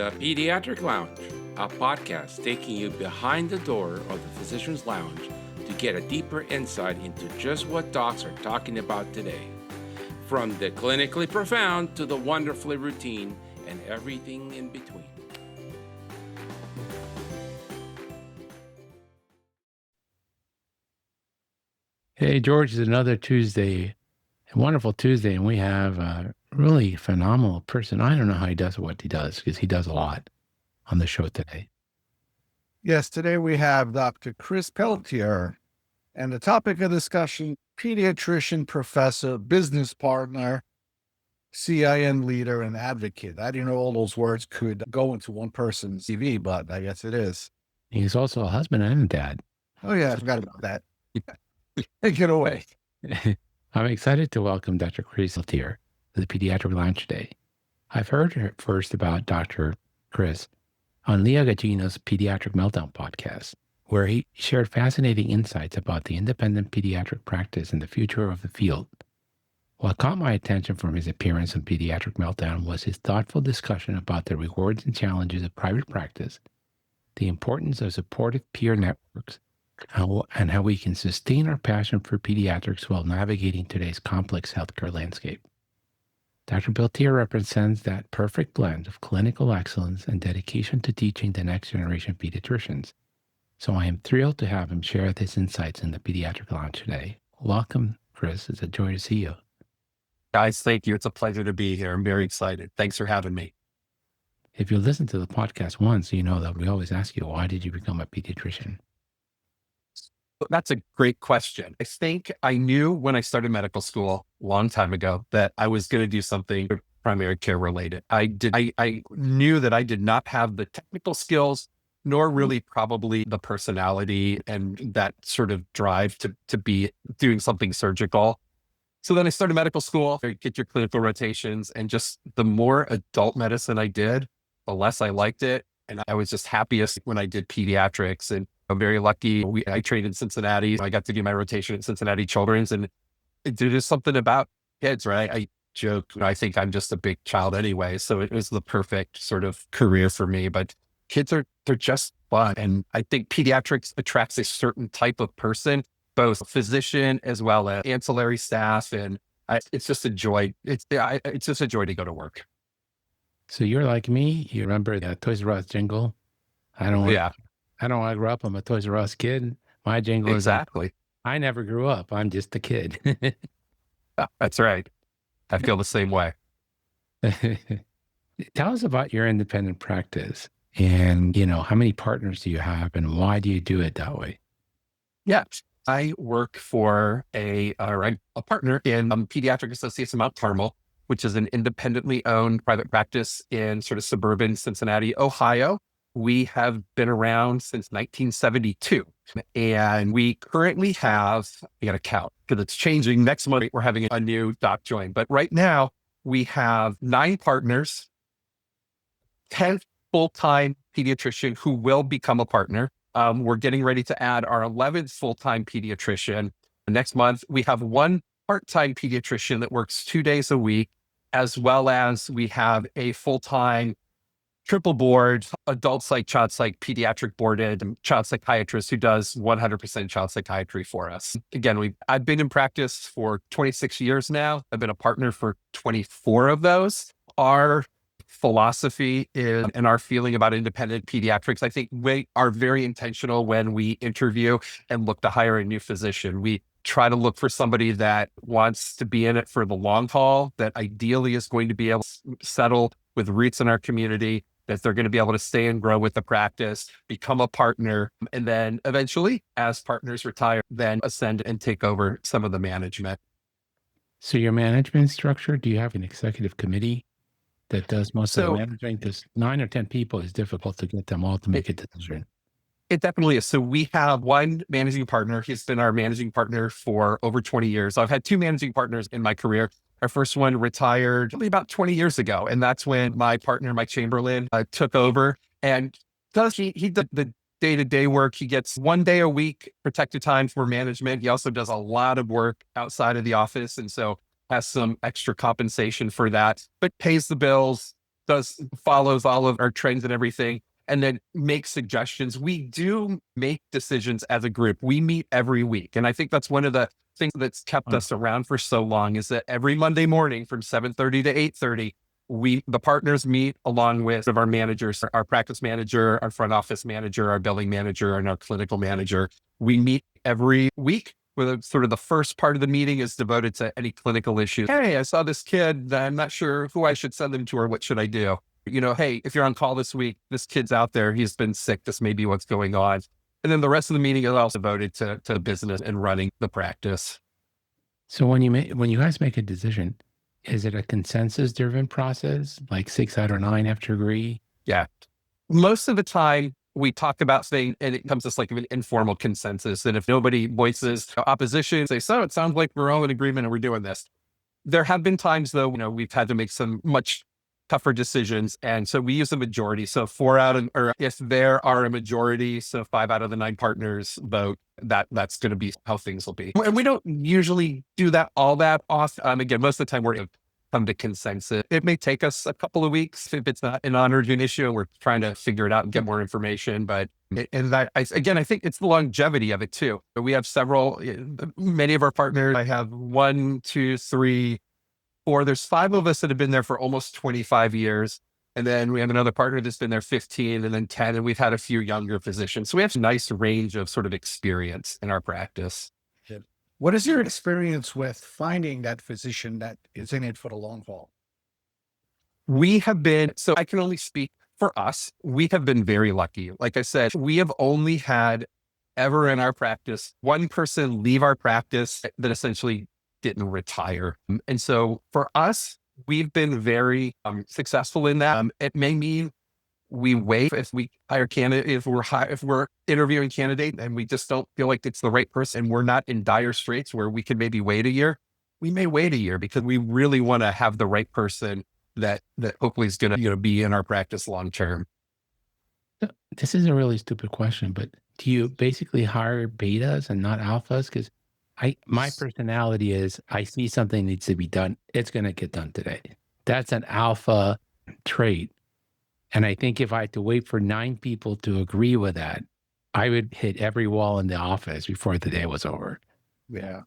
the Pediatric Lounge, a podcast taking you behind the door of the physician's lounge to get a deeper insight into just what docs are talking about today. From the clinically profound to the wonderfully routine and everything in between. Hey, George, it's another Tuesday, a wonderful Tuesday, and we have a really phenomenal person. I don't know how he does what he does, because he does a lot on the show today. Yes, today we have Dr. Chris Peltier, and the topic of discussion, pediatrician, professor, business partner, CIN leader, and advocate. I didn't know all those words could go into one person's CV, but I guess it is. He's also a husband and a dad. Oh yeah, I forgot about that. Take it away. I'm excited to welcome Dr. Chris Peltier to the Pediatric Lounge today. I've heard first about Dr. Chris on Leah Gagino's Pediatric Meltdown podcast, where he shared fascinating insights about the independent pediatric practice and the future of the field. What caught my attention from his appearance on Pediatric Meltdown was his thoughtful discussion about the rewards and challenges of private practice, the importance of supportive peer networks, and how we can sustain our passion for pediatrics while navigating today's complex healthcare landscape. Dr. Peltier represents that perfect blend of clinical excellence and dedication to teaching the next generation of pediatricians. So I am thrilled to have him share his insights in the Pediatric Lounge today. Welcome, Chris. It's a joy to see you. Guys, thank you. It's a pleasure to be here. I'm very excited. Thanks for having me. If you listen to the podcast once, you know that we always ask you, why did you become a pediatrician? That's a great question. I think I knew when I started medical school a long time ago that I was going to do something primary care related. I knew that I did not have the technical skills, nor really probably the personality and that sort of drive to be doing something surgical. So then I started medical school, get your clinical rotations, and just the more adult medicine I did, the less I liked it. And I was just happiest when I did pediatrics. And I'm very lucky. I trained in Cincinnati. I got to do my rotation at Cincinnati Children's, and there's something about kids, right? I joke, I think I'm just a big child anyway. So it was the perfect sort of career for me, but kids they're just fun. And I think pediatrics attracts a certain type of person, both physician as well as ancillary staff. And it's just a joy. It's just a joy to go to work. So you're like me. You remember that Toys R Us jingle? I don't want to grow up. I'm a Toys R Us kid. My jingle exactly. Is, I never grew up. I'm just a kid. That's right. I feel the same way. Tell us about your independent practice and, how many partners do you have and why do you do it that way? Yeah. I work for a partner in Pediatric Associates of Mount Carmel, which is an independently owned private practice in sort of suburban Cincinnati, Ohio. We have been around since 1972, and we currently have, I got to count because it's changing. Next month, we're having a new doc join. But right now, we have 9 partners, 10 full-time pediatrician who will become a partner. We're getting ready to add our 11th full-time pediatrician. Next month, we have 1 part-time pediatrician that works 2 days a week, as well as we have a full-time triple board, adult psych, child psych, pediatric boarded child psychiatrist who does 100% child psychiatry for us. Again, I've been in practice for 26 years now. I've been a partner for 24 of those. Our philosophy is, and our feeling about independent pediatrics, I think we are very intentional when we interview and look to hire a new physician. We try to look for somebody that wants to be in it for the long haul, that ideally is going to be able to settle with roots in our community, that they're going to be able to stay and grow with the practice, become a partner, and then eventually, as partners retire, then ascend and take over some of the management. So your management structure, do you have an executive committee that does most of the managing? Because 9 or 10 people is difficult to get them all to make a decision. It definitely is. So we have 1 managing partner. He's been our managing partner for over 20 years. I've had 2 managing partners in my career. Our first one retired only about 20 years ago. And that's when my partner, Mike Chamberlain, took over. And he did the day-to-day work. He gets 1 day a week protected time for management. He also does a lot of work outside of the office. And so has some extra compensation for that, but pays the bills, follows all of our trends and everything, and then makes suggestions. We do make decisions as a group. We meet every week. And I think that's one of the things that's kept us around for so long, is that every Monday morning from 7:30 to 8:30, the partners meet along with our managers, our practice manager, our front office manager, our billing manager, and our clinical manager. We meet every week, where sort of the first part of the meeting is devoted to any clinical issues. Hey, I saw this kid. I'm not sure who I should send them to or what should I do? Hey, if you're on call this week, this kid's out there. He's been sick. This may be what's going on. And then the rest of the meeting is also devoted to business and running the practice. So when you guys make a decision, is it a consensus-driven process? Like 6 out of 9 have to agree? Yeah. Most of the time, we talk about things and it comes as like an informal consensus. And if nobody voices opposition, say, so it sounds like we're all in agreement and we're doing this. There have been times though, we've had to make some much tougher decisions. And so we use a majority. So if there are a majority, so 5 out of the 9 partners vote, that's going to be how things will be. And we don't usually do that all that often. Again, most of the time we're going to come to consensus. It may take us a couple of weeks if it's not an urgent issue and we're trying to figure it out and get more information. But I think it's the longevity of it too. We have many of our partners. I have 1, 2, 3, 4. There's 5 of us that have been there for almost 25 years. And then we have another partner that's been there 15 and then 10. And we've had a few younger physicians. So we have a nice range of sort of experience in our practice. What is your experience with finding that physician that is in it for the long haul? So I can only speak for us. We have been very lucky. Like I said, we have only had ever in our practice, one person leave our practice that essentially didn't retire. And so for us, we've been very successful in that. It may mean we wait if we hire candidate, if we're interviewing candidate and we just don't feel like it's the right person and we're not in dire straits where we could maybe wait a year. We may wait a year because we really want to have the right person that hopefully is going to be in our practice long term. This is a really stupid question, but do you basically hire betas and not alphas? Because my personality is, I see something needs to be done. It's going to get done today. That's an alpha trait. And I think if I had to wait for 9 people to agree with that, I would hit every wall in the office before the day was over.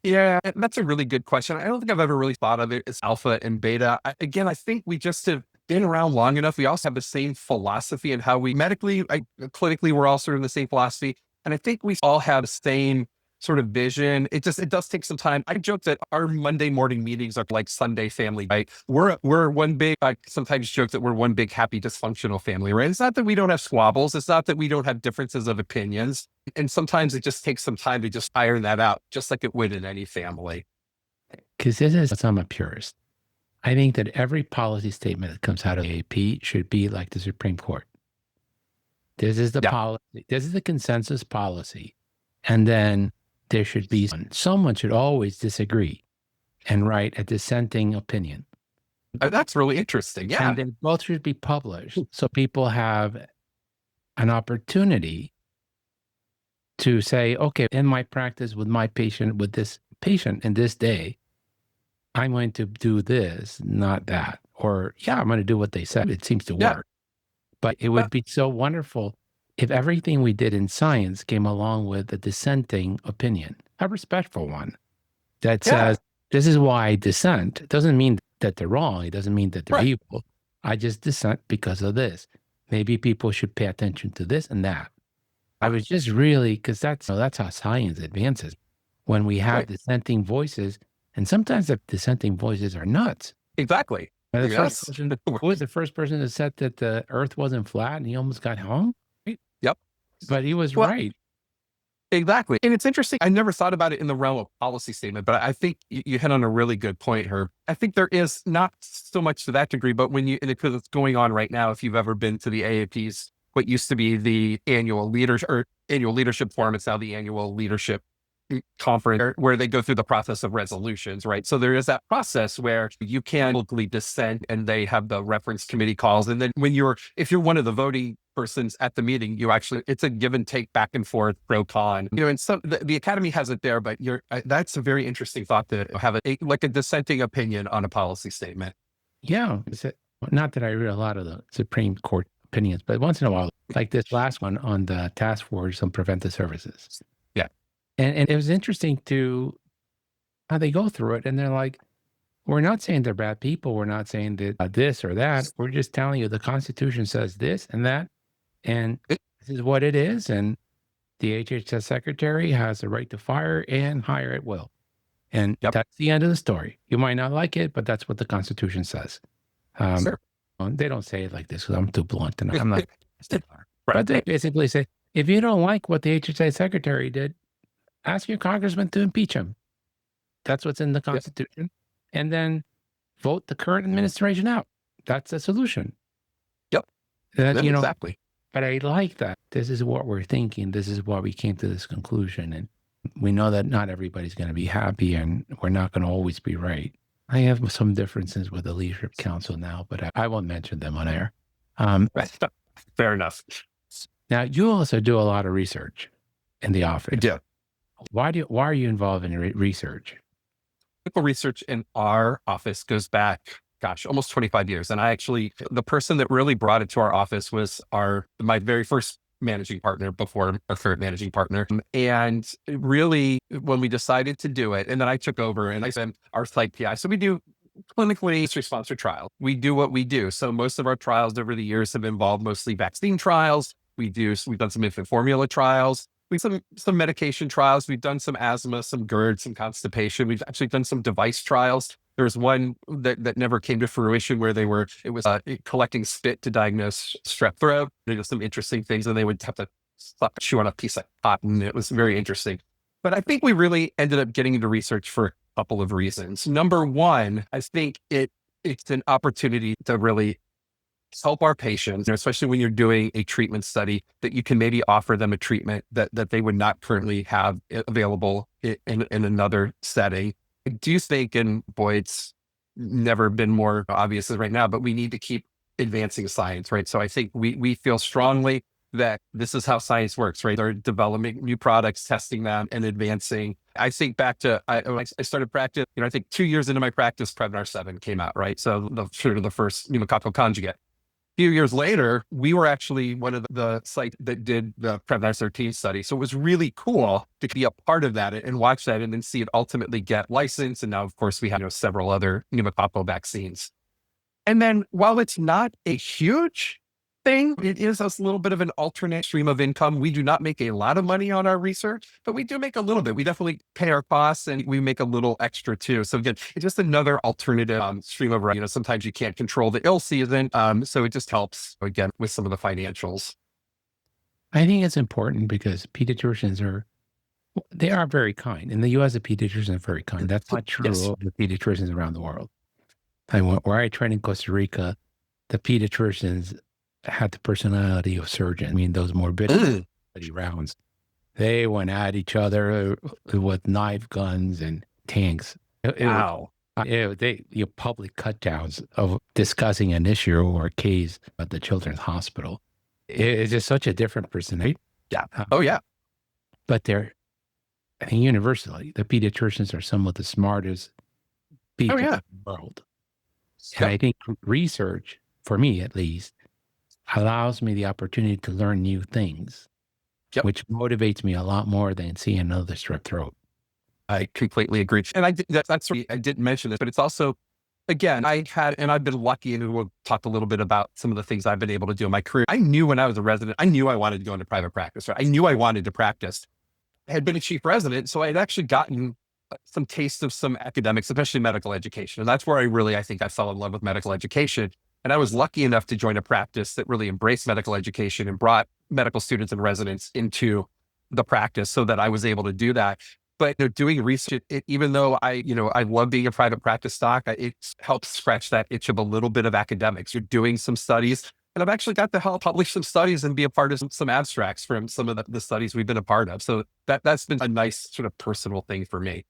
Yeah, that's a really good question. I don't think I've ever really thought of it as alpha and beta. I think we just have been around long enough. We also have the same philosophy and how we clinically, we're all sort of the same philosophy. And I think we all have the same sort of vision. It does take some time. I joke that our Monday morning meetings are like Sunday family, right? We're one big, I sometimes joke that we're one big happy dysfunctional family, right? It's not that we don't have squabbles. It's not that we don't have differences of opinions. And sometimes it just takes some time to just iron that out, just like it would in any family. Because I'm a purist. I think that every policy statement that comes out of AAP should be like the Supreme Court. This is the policy. This is the consensus policy. And then there should be someone should always disagree and write a dissenting opinion. That's really interesting. Yeah. And then both should be published so people have an opportunity to say, okay, in my practice with my patient, with this patient in this day, I'm going to do this, not that. Or, I'm going to do what they said. It seems to work. But it would be so wonderful if everything we did in science came along with a dissenting opinion, a respectful one that says, this is why I dissent. It doesn't mean that they're wrong. It doesn't mean that they're evil. I just dissent because of this. Maybe people should pay attention to this and that. I was just really, because that's how science advances. When we have dissenting voices, and sometimes the dissenting voices are nuts. Exactly. Who was the first person that said that the earth wasn't flat and he almost got hung? Yep. But he was right. Exactly. And it's interesting. I never thought about it in the realm of policy statement, but I think you hit on a really good point, Herb. I think there is not so much to that degree, but because it's going on right now, if you've ever been to the AAP's, what used to be the annual leadership forum, it's now the annual leadership conference where they go through the process of resolutions, right? So there is that process where you can locally dissent and they have the reference committee calls. And then if you're one of the voting persons at the meeting, it's a give and take back and forth, pro con, and the academy has it there, but that's a very interesting thought to have like a dissenting opinion on a policy statement. Yeah. Not that I read a lot of the Supreme Court opinions, but once in a while, like this last one on the task force on preventive services. Yeah. And it was interesting to how they go through it. And they're like, we're not saying they're bad people. We're not saying that this or that. We're just telling you the Constitution says this and that. And this is what it is. And the HHS secretary has the right to fire and hire at will. And that's the end of the story. You might not like it, but that's what the Constitution says. Sure. They don't say it like this because I'm too blunt and I'm not. Right. But they basically say, if you don't like what the HHS secretary did, ask your congressman to impeach him. That's what's in the Constitution. And then vote the current administration out. That's the solution. Yep. Exactly. But I like that. This is what we're thinking. This is why we came to this conclusion. And we know that not everybody's going to be happy and we're not going to always be right. I have some differences with the Leadership Council now, but I won't mention them on air. Fair enough. Now, you also do a lot of research in the office. I do. Why are you involved in research? Clinical research in our office goes back, almost 25 years. And the person that really brought it to our office was my very first managing partner before our current managing partner. And really, when we decided to do it, and then I took over and I said, our site PI. So we do clinically sponsored trials. We do what we do. So most of our trials over the years have involved mostly vaccine trials. We've done some infant formula trials. We've done some medication trials. We've done some asthma, some GERD, some constipation. We've actually done some device trials. There was one that never came to fruition where it was collecting spit to diagnose strep throat. There were some interesting things, and they would have to chew on a piece of cotton. It was very interesting. But I think we really ended up getting into research for a couple of reasons. Number one, I think it's an opportunity to really help our patients, especially when you're doing a treatment study, that you can maybe offer them a treatment that they would not currently have available in another setting. I do think, and boy, it's never been more obvious than right now, but we need to keep advancing science, right? So I think we feel strongly that this is how science works, right? They're developing new products, testing them, and advancing. I think back to, I started practice, I think 2 years into my practice, Prevnar 7 came out, right? So the first pneumococcal conjugate. A few years later, we were actually one of the sites that did the Prevnar 13 study. So it was really cool to be a part of that and watch that and then see it ultimately get licensed. And now, of course, we have several other pneumococcal vaccines. And then while it's not a huge thing, it is a little bit of an alternate stream of income. We do not make a lot of money on our research, but we do make a little bit. We definitely pay our costs and we make a little extra too. So again, it's just another alternative stream of revenue. Sometimes you can't control the ill season. So it just helps again with some of the financials. I think it's important because pediatricians are very kind. In the US, the pediatricians are very kind. That's not true of the pediatricians around the world. Where I trained in Costa Rica, the pediatricians had the personality of surgeon. I mean, those morbidity rounds, they went at each other with knife guns and tanks. Wow. Public cutdowns of discussing an issue or a case at the children's hospital. It's just such a different personality. Yeah. Oh, yeah. But I think universally, the pediatricians are some of the smartest people in the world. And I think research, for me at least, allows me the opportunity to learn new things, which motivates me a lot more than seeing another strep throat. I completely agree. And I didn't mention this, but it's also, again, I've been lucky, and we'll talk a little bit about some of the things I've been able to do in my career. I knew when I was a resident, I knew I wanted to go into private practice. Right? I knew I wanted to practice. I had been a chief resident, so I had actually gotten some taste of some academics, especially medical education. And that's where I think I fell in love with medical education. And I was lucky enough to join a practice that really embraced medical education and brought medical students and residents into the practice so that I was able to do that. But doing research, even though I love being a private practice doc, it helps scratch that itch of a little bit of academics. You're doing some studies, and I've actually got to help publish some studies and be a part of some abstracts from some of the studies we've been a part of. So that's been a nice sort of personal thing for me.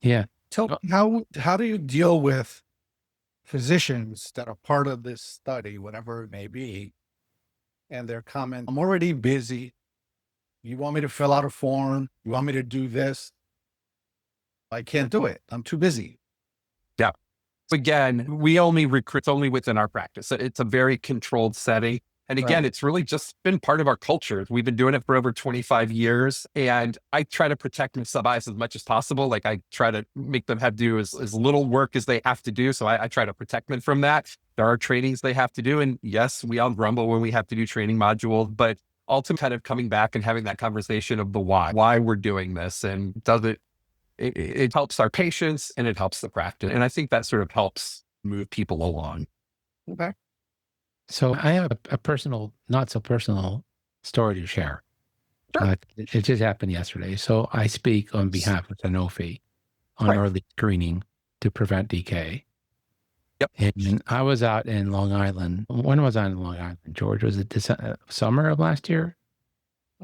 Yeah. So how do you deal with physicians that are part of this study, whatever it may be, and their comment, I'm already busy. You want me to fill out a form? You want me to do this? I can't do it. I'm too busy. Yeah. Again, we only recruit only within our practice. It's a very controlled setting. And again, It's really just been part of our culture. We've been doing it for over 25 years. And I try to protect my sub-Is as much as possible. Like I try to make them have to do as little work as they have to do. So I try to protect them from that. There are trainings they have to do. And yes, we all grumble when we have to do training modules, but ultimately kind of coming back and having that conversation of the why we're doing this. And it helps our patients and it helps the practice. And I think that sort of helps move people along. Okay. So I have a personal, not so personal story to share. Sure. It just happened yesterday. So I speak on behalf of Sanofi on early screening to prevent decay. Yep. And I was out in Long Island. When was I in Long Island, George? Was it summer of last year?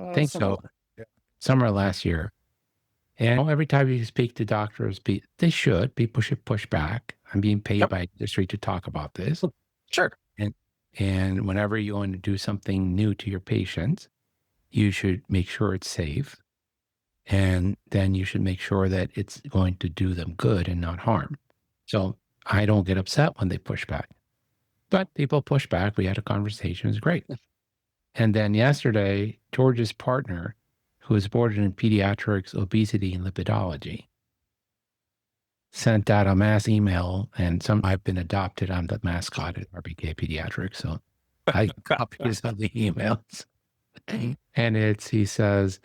I think so. Yeah. Summer of last year. And every time you speak to doctors, people should push back. I'm being paid by industry to talk about this. Sure. And whenever you want to do something new to your patients, you should make sure it's safe. And then you should make sure that it's going to do them good and not harm. So I don't get upset when they push back. But people push back. We had a conversation. It was great. And then yesterday, George's partner, who is boarded in pediatrics, obesity, and lipidology, sent out a mass email, and I've been adopted. I'm the mascot at RBK Pediatrics, so I copies of the emails. And he says,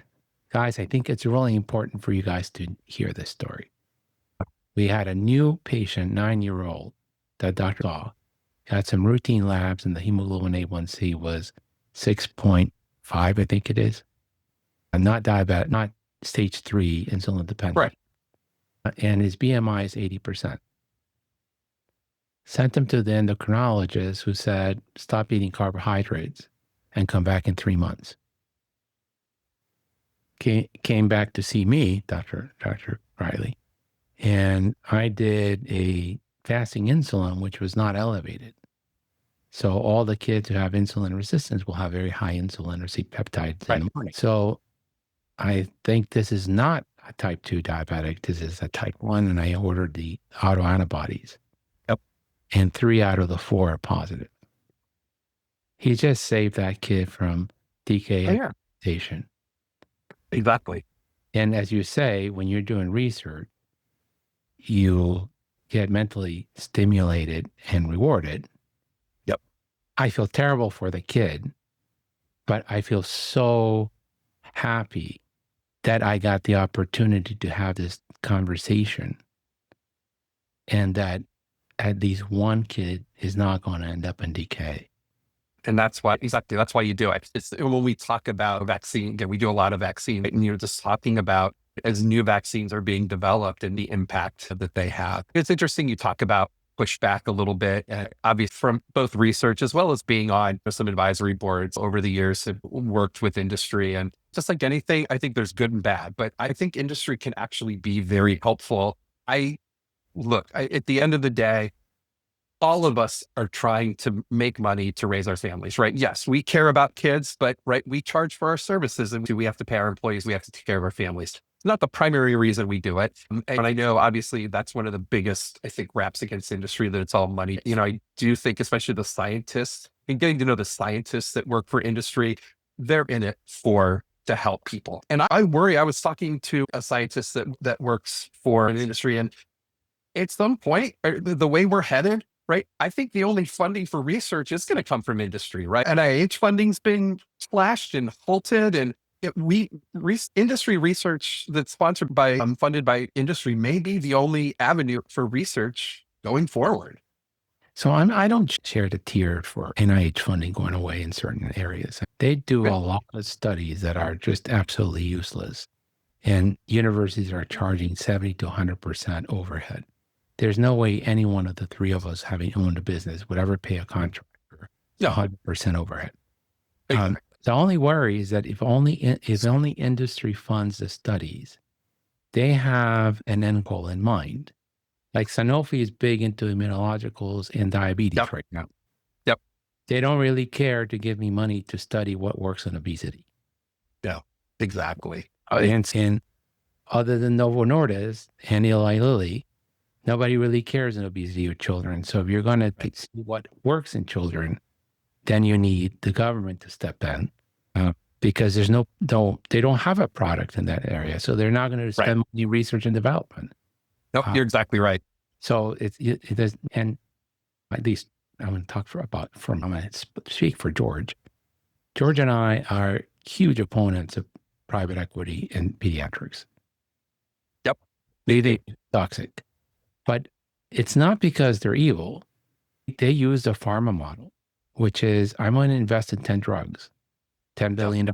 guys, I think it's really important for you guys to hear this story. We had a new patient, 9-year-old, that Dr. saw, had some routine labs, and the hemoglobin A1C was 6.5, I think it is. And not diabetic, not stage 3 insulin dependent. Right. And his BMI is 80%. Sent him to the endocrinologist, who said, stop eating carbohydrates and come back in 3 months. Came back to see me, Dr. Riley, and I did a fasting insulin, which was not elevated. So all the kids who have insulin resistance will have very high insulin or C-peptides in the morning. So I think this is not a type 2 diabetic. This is a type 1, and I ordered the autoantibodies. Yep. And 3 out of the 4 are positive. He just saved that kid from decapitation. Exactly. And as you say, when you're doing research, you get mentally stimulated and rewarded. Yep. I feel terrible for the kid, but I feel so happy that I got the opportunity to have this conversation, and that at least one kid is not going to end up in decay. And that's why you do it. It's when we talk about vaccine, again, we do a lot of vaccine, and you're just talking about as new vaccines are being developed and the impact that they have. It's interesting you talk about pushback a little bit, obviously from both research as well as being on some advisory boards over the years, have worked with industry. And just like anything, I think there's good and bad, but I think industry can actually be very helpful. At the end of the day, all of us are trying to make money to raise our families, right? Yes, we care about kids, but we charge for our services, and we have to pay our employees. We have to take care of our families. It's not the primary reason we do it. And I know obviously that's one of the biggest, I think, raps against industry, that it's all money. I do think, especially the scientists, and getting to know the scientists that work for industry, they're in it to help people. And I worry, I was talking to a scientist that works for an industry, and at some point, the way we're headed, right? I think the only funding for research is going to come from industry, right? NIH funding's been slashed and halted, and industry research that's sponsored by, funded by industry may be the only avenue for research going forward. So I don't share the tear for NIH funding going away in certain areas. They do a lot of studies that are just absolutely useless, and universities are charging 70 to 100% overhead. There's no way any one of the three of us, having owned a business, would ever pay a contractor 100% overhead. Exactly. The only worry is that if only industry funds the studies, they have an end goal in mind. Like Sanofi is big into immunologicals and diabetes right now. Yep. They don't really care to give me money to study what works on obesity. Yeah, exactly. And other than Novo Nordisk and Eli Lilly, Nobody really cares in obesity with children. So if you're going to see what works in children, then you need the government to step in because they don't have a product in that area. So they're not going to spend money in research and development. Nope, you're exactly right. So it does, and at least I'm going to talk I'm going to speak for George. George and I are huge opponents of private equity in pediatrics. Yep. They're toxic. But it's not because they're evil. They use the pharma model, which is I'm going to invest in 10 drugs, $10 billion.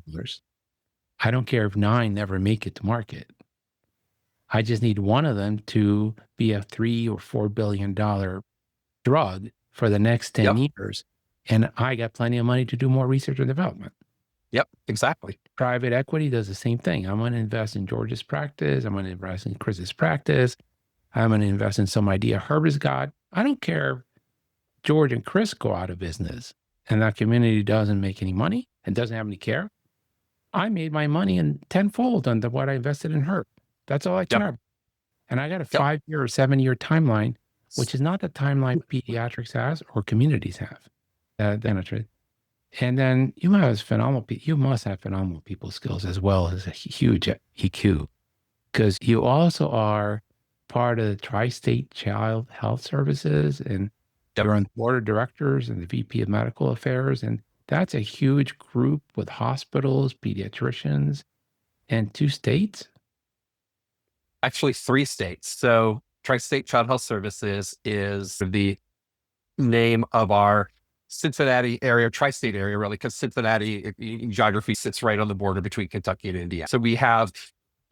I don't care if 9 never make it to market. I just need one of them to be a $3 or $4 billion drug for the next 10 years. And I got plenty of money to do more research and development. Yep, exactly. Private equity does the same thing. I'm going to invest in George's practice. I'm going to invest in Chris's practice. I'm going to invest in some idea Herbert's got. I don't care if George and Chris go out of business and that community doesn't make any money and doesn't have any care. I made my money in tenfold on what I invested in Herb. That's all I care about. And I got a 5-year or 7-year timeline, which is not the timeline pediatrics has or communities have. And then you must have phenomenal people skills as well as a huge EQ, because you also are part of the Tri-State Child Health Services, and you're on the board of directors and the VP of Medical Affairs. And that's a huge group with hospitals, pediatricians, and 2 states. Actually, 3 states. So Tri-State Child Health Services is the name of our Cincinnati area, tri-state area, really, because Cincinnati in geography sits right on the border between Kentucky and Indiana. So we have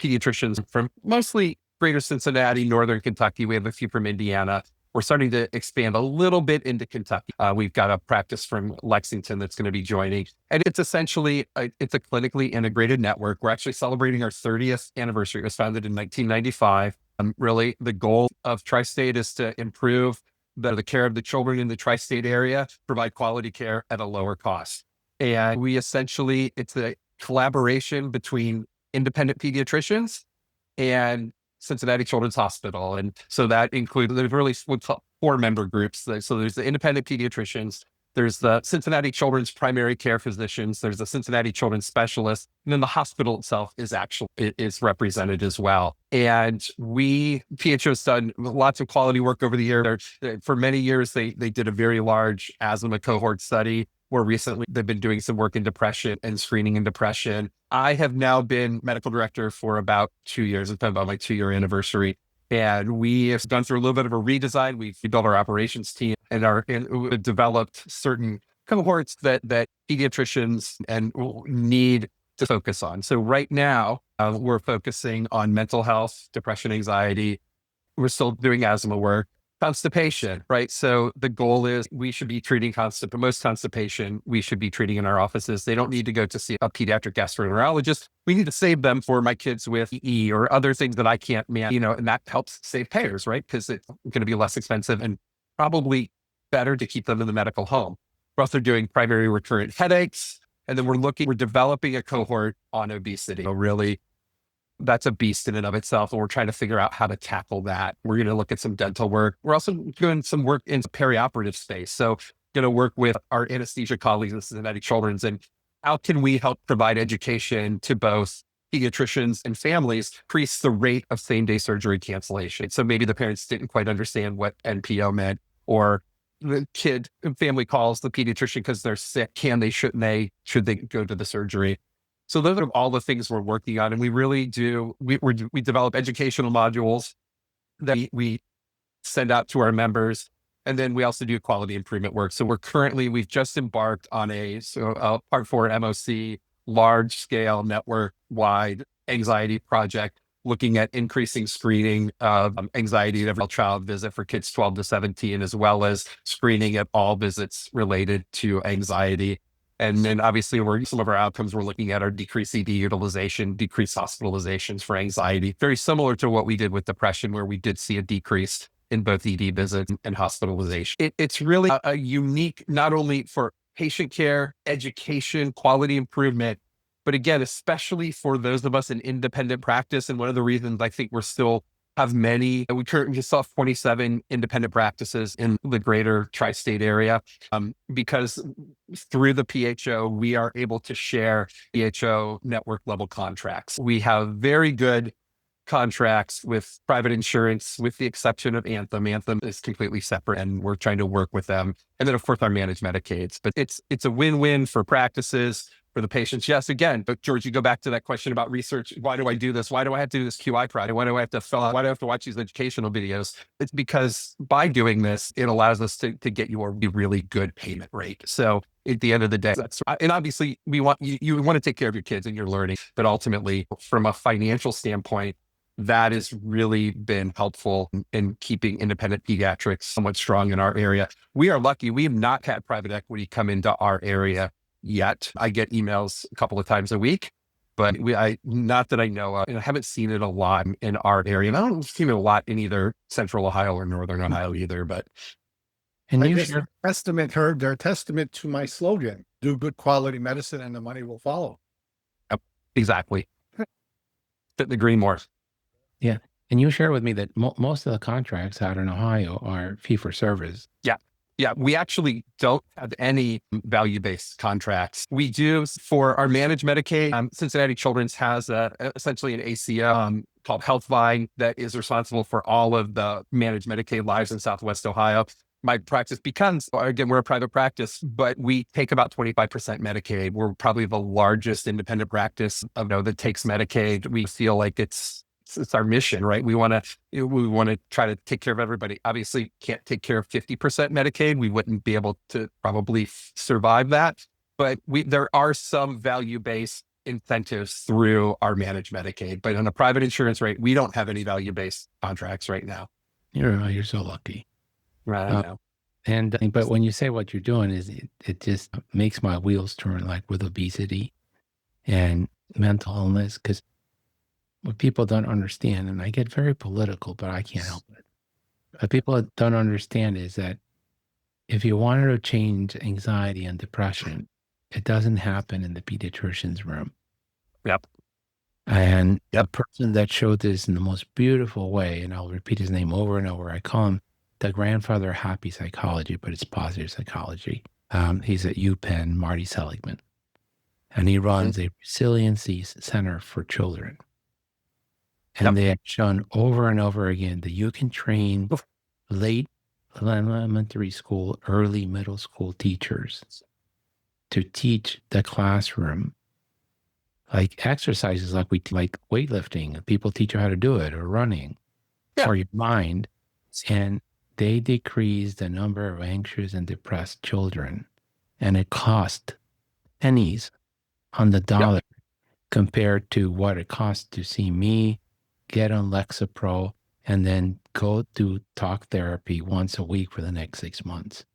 pediatricians from mostly greater Cincinnati, northern Kentucky. We have a few from Indiana. We're starting to expand a little bit into Kentucky. We've got a practice from Lexington that's going to be joining. And it's essentially, it's a clinically integrated network. We're actually celebrating our 30th anniversary. It was founded in 1995. Really, the goal of Tri-State is to improve the care of the children in the tri-state area, provide quality care at a lower cost. And we essentially, it's a collaboration between independent pediatricians and Cincinnati Children's Hospital. And so that includes, there's really 4 member groups. So there's the independent pediatricians, there's the Cincinnati Children's primary care physicians, there's the Cincinnati Children's specialists, and then the hospital itself is represented as well. And PHO's done lots of quality work over the years. For many years, they did a very large asthma cohort study, where recently they've been doing some work in depression and screening in depression. I have now been medical director for about 2 years. It's been about my 2-year anniversary. And we have gone through a little bit of a redesign. We've built our operations team and developed certain cohorts that pediatricians need to focus on. So right now, we're focusing on mental health, depression, anxiety. We're still doing asthma work, constipation, right? So the goal is we should be treating most constipation we should be treating in our offices. They don't need to go to see a pediatric gastroenterologist. We need to save them for my kids with EE or other things that I can't manage, and that helps save payers, right? Because it's going to be less expensive and probably better to keep them in the medical home. We're also doing primary recurrent headaches. And then we're developing a cohort on obesity. So really, that's a beast in and of itself. And we're trying to figure out how to tackle that. We're going to look at some dental work. We're also doing some work in the perioperative space. So going to work with our anesthesia colleagues in Cincinnati Children's, and how can we help provide education to both pediatricians and families, increase the rate of same-day surgery cancellation. So maybe the parents didn't quite understand what NPO meant, or the family calls the pediatrician because they're sick. Should they go to the surgery? So those are all the things we're working on. And we really do, we develop educational modules that we send out to our members. And then we also do quality improvement work. So we've just embarked on a Part 4 MOC, large scale network wide anxiety project, looking at increasing screening of anxiety at every child visit for kids 12 to 17, as well as screening at all visits related to anxiety. And then obviously some of our outcomes we're looking at are decreased ED utilization, decreased hospitalizations for anxiety, very similar to what we did with depression, where we did see a decrease in both ED visits and hospitalization. It's really a unique, not only for patient care, education, quality improvement, but again, especially for those of us in independent practice. And one of the reasons I think we're still have many. We currently just have 27 independent practices in the greater tri-state area, because through the PHO, we are able to share PHO network level contracts. We have very good contracts with private insurance, with the exception of Anthem. Anthem is completely separate, and we're trying to work with them. And then, of course, our managed Medicaids. But it's a win-win for practices, for the patients. Yes, again, but George, you go back to that question about research. Why do I do this? Why do I have to do this QI project? Why do I have to fill out? Why do I have to watch these educational videos? It's because by doing this, it allows us to get you a really good payment rate. So at the end of the day, and obviously we want you want to take care of your kids and your learning, but ultimately from a financial standpoint, that has really been helpful in keeping independent pediatrics somewhat strong in our area. We are lucky. We have not had private equity come into our area yet. I get emails a couple of times a week, but not that I know of, and I haven't seen it a lot in our area. And I don't see it a lot in either Central Ohio or Northern Ohio either, but. And their testament to my slogan, do good quality medicine and the money will follow. Yep, exactly. Couldn't agree more. Yeah. And you share with me that most of the contracts out in Ohio are fee for service. Yeah, we actually don't have any value-based contracts. We do for our managed Medicaid. Cincinnati Children's has essentially an ACO called HealthVine that is responsible for all of the managed Medicaid lives in Southwest Ohio. My practice becomes, again, we're a private practice, but we take about 25% Medicaid. We're probably the largest independent practice that takes Medicaid. We feel like it's our mission, right? We want to try to take care of everybody. Obviously, can't take care of 50% Medicaid. We wouldn't be able to probably survive that. But there are some value-based incentives through our managed Medicaid. But on a private insurance rate, we don't have any value-based contracts right now. You're so lucky. Right, I know. But when you say what you're doing is it just makes my wheels turn, like with obesity and mental illness, because what people don't understand, and I get very political, but I can't help it. What people don't understand is that if you wanted to change anxiety and depression, it doesn't happen in the pediatrician's room. Yep. And the person that showed this in the most beautiful way, and I'll repeat his name over and over, I call him the grandfather of happy psychology, but it's positive psychology. He's at UPenn, Marty Seligman. And he runs a resiliency center for children. And they have shown over and over again that you can train late elementary school, early middle school teachers to teach the classroom like exercises like weightlifting. People teach you how to do it, or running, for your mind. And they decrease the number of anxious and depressed children. And it cost pennies on the dollar compared to what it costs to see me get on Lexapro and then go to talk therapy once a week for the next 6 months.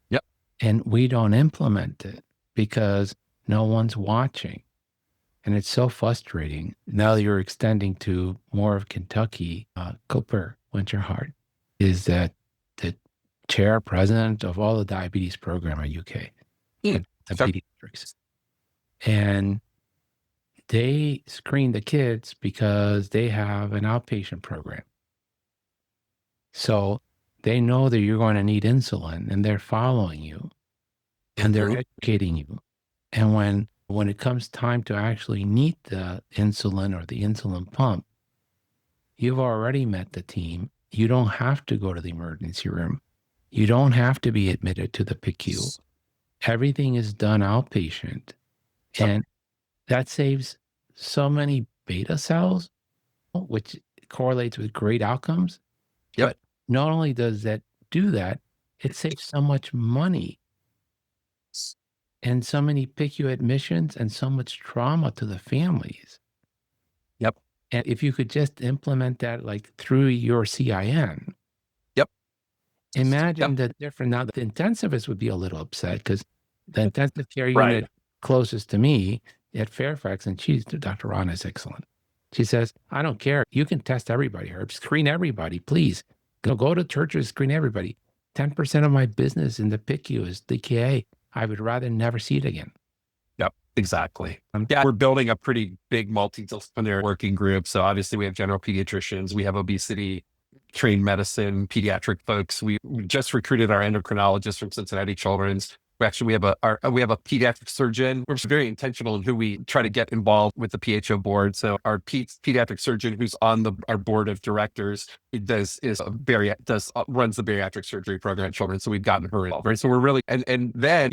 Yep. And we don't implement it because no one's watching. And it's so frustrating. Now you're extending to more of Kentucky. Cooper Winterhart is that the chair president of all the diabetes program at UK, the Pediatrics. And they screen the kids because they have an outpatient program. So they know that you're going to need insulin, and they're following you and they're educating you. And when it comes time to actually need the insulin or the insulin pump, you've already met the team. You don't have to go to the emergency room. You don't have to be admitted to the PICU. Everything is done outpatient. And that saves so many beta cells, which correlates with great outcomes. But not only does that do that, it saves so much money and so many PICU admissions and so much trauma to the families. Yep. And if you could just implement that like through your CIN. Imagine the difference. Now, the intensivist would be a little upset because the intensive care unit closest to me at Fairfax, and Dr. Ron is excellent. She says, I don't care. You can test everybody, Herb. Screen everybody, please. Go to churches, screen everybody. 10% of my business in the PICU is DKA. I would rather never see it again. Yep. Exactly. Yeah, we're building a pretty big multidisciplinary working group. So obviously we have general pediatricians, we have obesity, trained medicine, pediatric folks. We just recruited our endocrinologist from Cincinnati Children's. We have a pediatric surgeon. We're very intentional in who we try to get involved with the PHO board. So our pediatric surgeon, who's on our board of directors, runs the bariatric surgery program at Children's. So we've gotten her involved, right? So we're really and then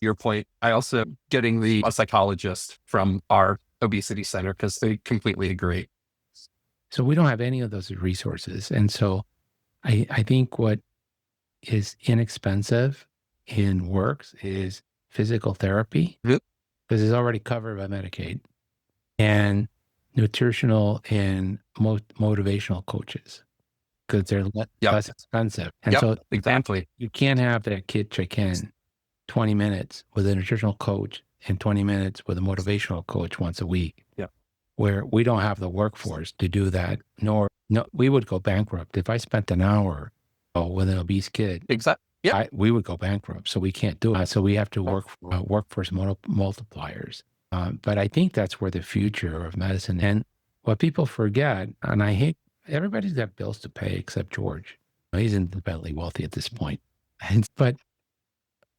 your point. I also getting a psychologist from our obesity center because they completely agree. So we don't have any of those resources, and so I think what is inexpensive in works is physical therapy, Yep. because it's already covered by Medicaid, and nutritional and motivational coaches, because they're less expensive. And so exactly, you can't have that kid check in 20 minutes with a nutritional coach and 20 minutes with a motivational coach once a week. Yeah. Where we don't have the workforce to do that, we would go bankrupt. If I spent an hour with an obese kid, exactly. Yep. we would go bankrupt. So we can't do it. So we have to work workforce multipliers. But I think that's where the future of medicine. And what people forget, and I hate, everybody's got bills to pay except George. He's independently wealthy at this point. But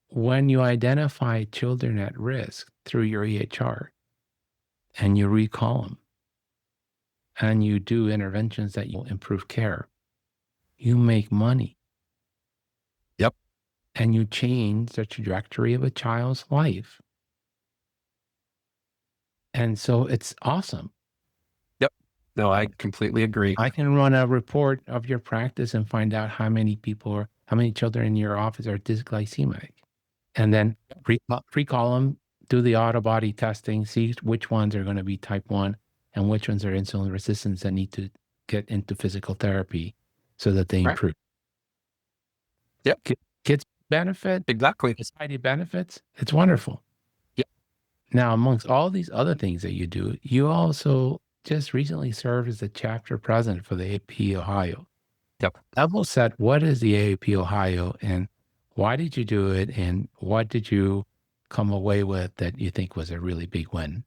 when you identify children at risk through your EHR and you recall them and you do interventions that will improve care, you make money. Yep. And you change the trajectory of a child's life. And so it's awesome. Yep. No, I completely agree. I can run a report of your practice and find out how many children in your office are dysglycemic. And then recall them, do the autobody testing, see which ones are going to be type 1 and which ones are insulin resistant that need to get into physical therapy so that they improve. Yep. Kids benefit. Exactly. Society benefits. It's wonderful. Yep. Now, amongst all these other things that you do, you also just recently served as the chapter president for the AAP Ohio. Yep. Level set, what is the AAP Ohio and why did you do it? And what did you come away with that you think was a really big win?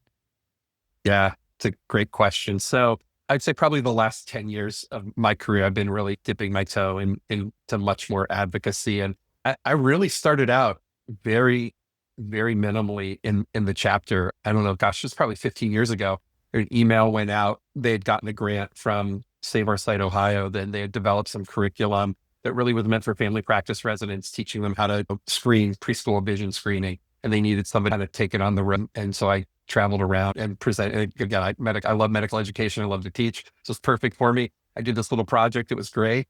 Yeah, it's a great question. So I'd say probably the last 10 years of my career, I've been really dipping my toe into much more advocacy. And I really started out very, very minimally in the chapter. I don't know, gosh, it's probably 15 years ago. An email went out. They had gotten a grant from Save Our Site Ohio. Then they had developed some curriculum that really was meant for family practice residents, teaching them how to screen preschool vision screening. And they needed somebody to take it on the road. And so I traveled around and presented. Again, I love medical education. I love to teach. So it's perfect for me. I did this little project. It was great.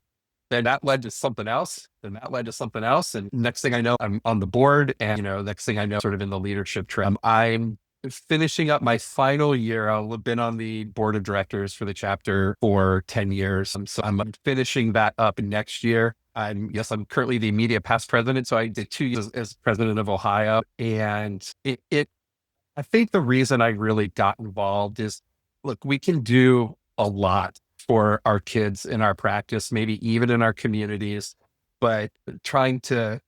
Then that led to something else. Then that led to something else. And next thing I know, I'm on the board. And, next thing I know, sort of in the leadership track. I'm finishing up my final year. I've been on the board of directors for the chapter for 10 years. So I'm finishing that up next year. I'm currently the immediate past president. So I did 2 years as president of Ohio. And I think the reason I really got involved is, look, we can do a lot for our kids in our practice, maybe even in our communities, but trying to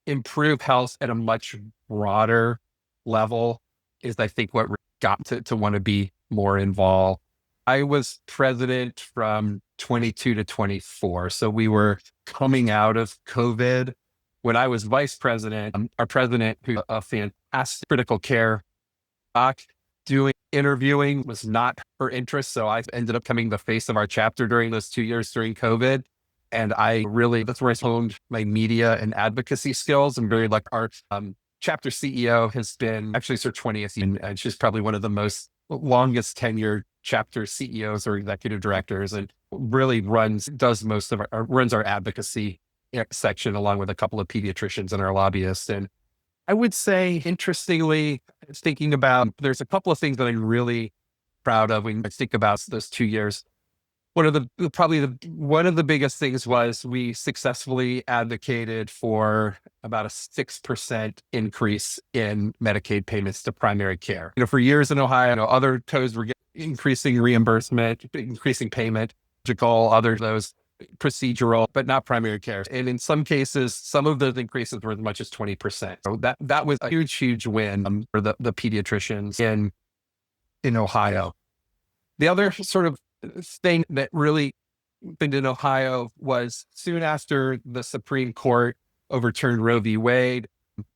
improve health at a much broader level is, I think, what got to want to be more involved. I was president from 22 to 24. So we were coming out of COVID. When I was vice president, our president, who's a fantastic critical care doc, doing interviewing was not her interest. So I ended up becoming the face of our chapter during those 2 years during COVID. And that's where I honed my media and advocacy skills. And very our chapter CEO has been actually it's her 20th year, and she's probably one of the longest tenured chapter CEOs or executive directors, and really runs our advocacy section along with a couple of pediatricians and our lobbyists. And I would say, interestingly, thinking about, there's a couple of things that I'm really proud of when I think about those 2 years. One of the biggest things was we successfully advocated for about a 6% increase in Medicaid payments to primary care. For years in Ohio, other codes were increasing reimbursement, increasing payment, others of those procedural, but not primary care. And in some cases, some of those increases were as much as 20%. So that was a huge win for the pediatricians in Ohio. The other sort of thing that really happened in Ohio was soon after the Supreme Court overturned Roe v. Wade,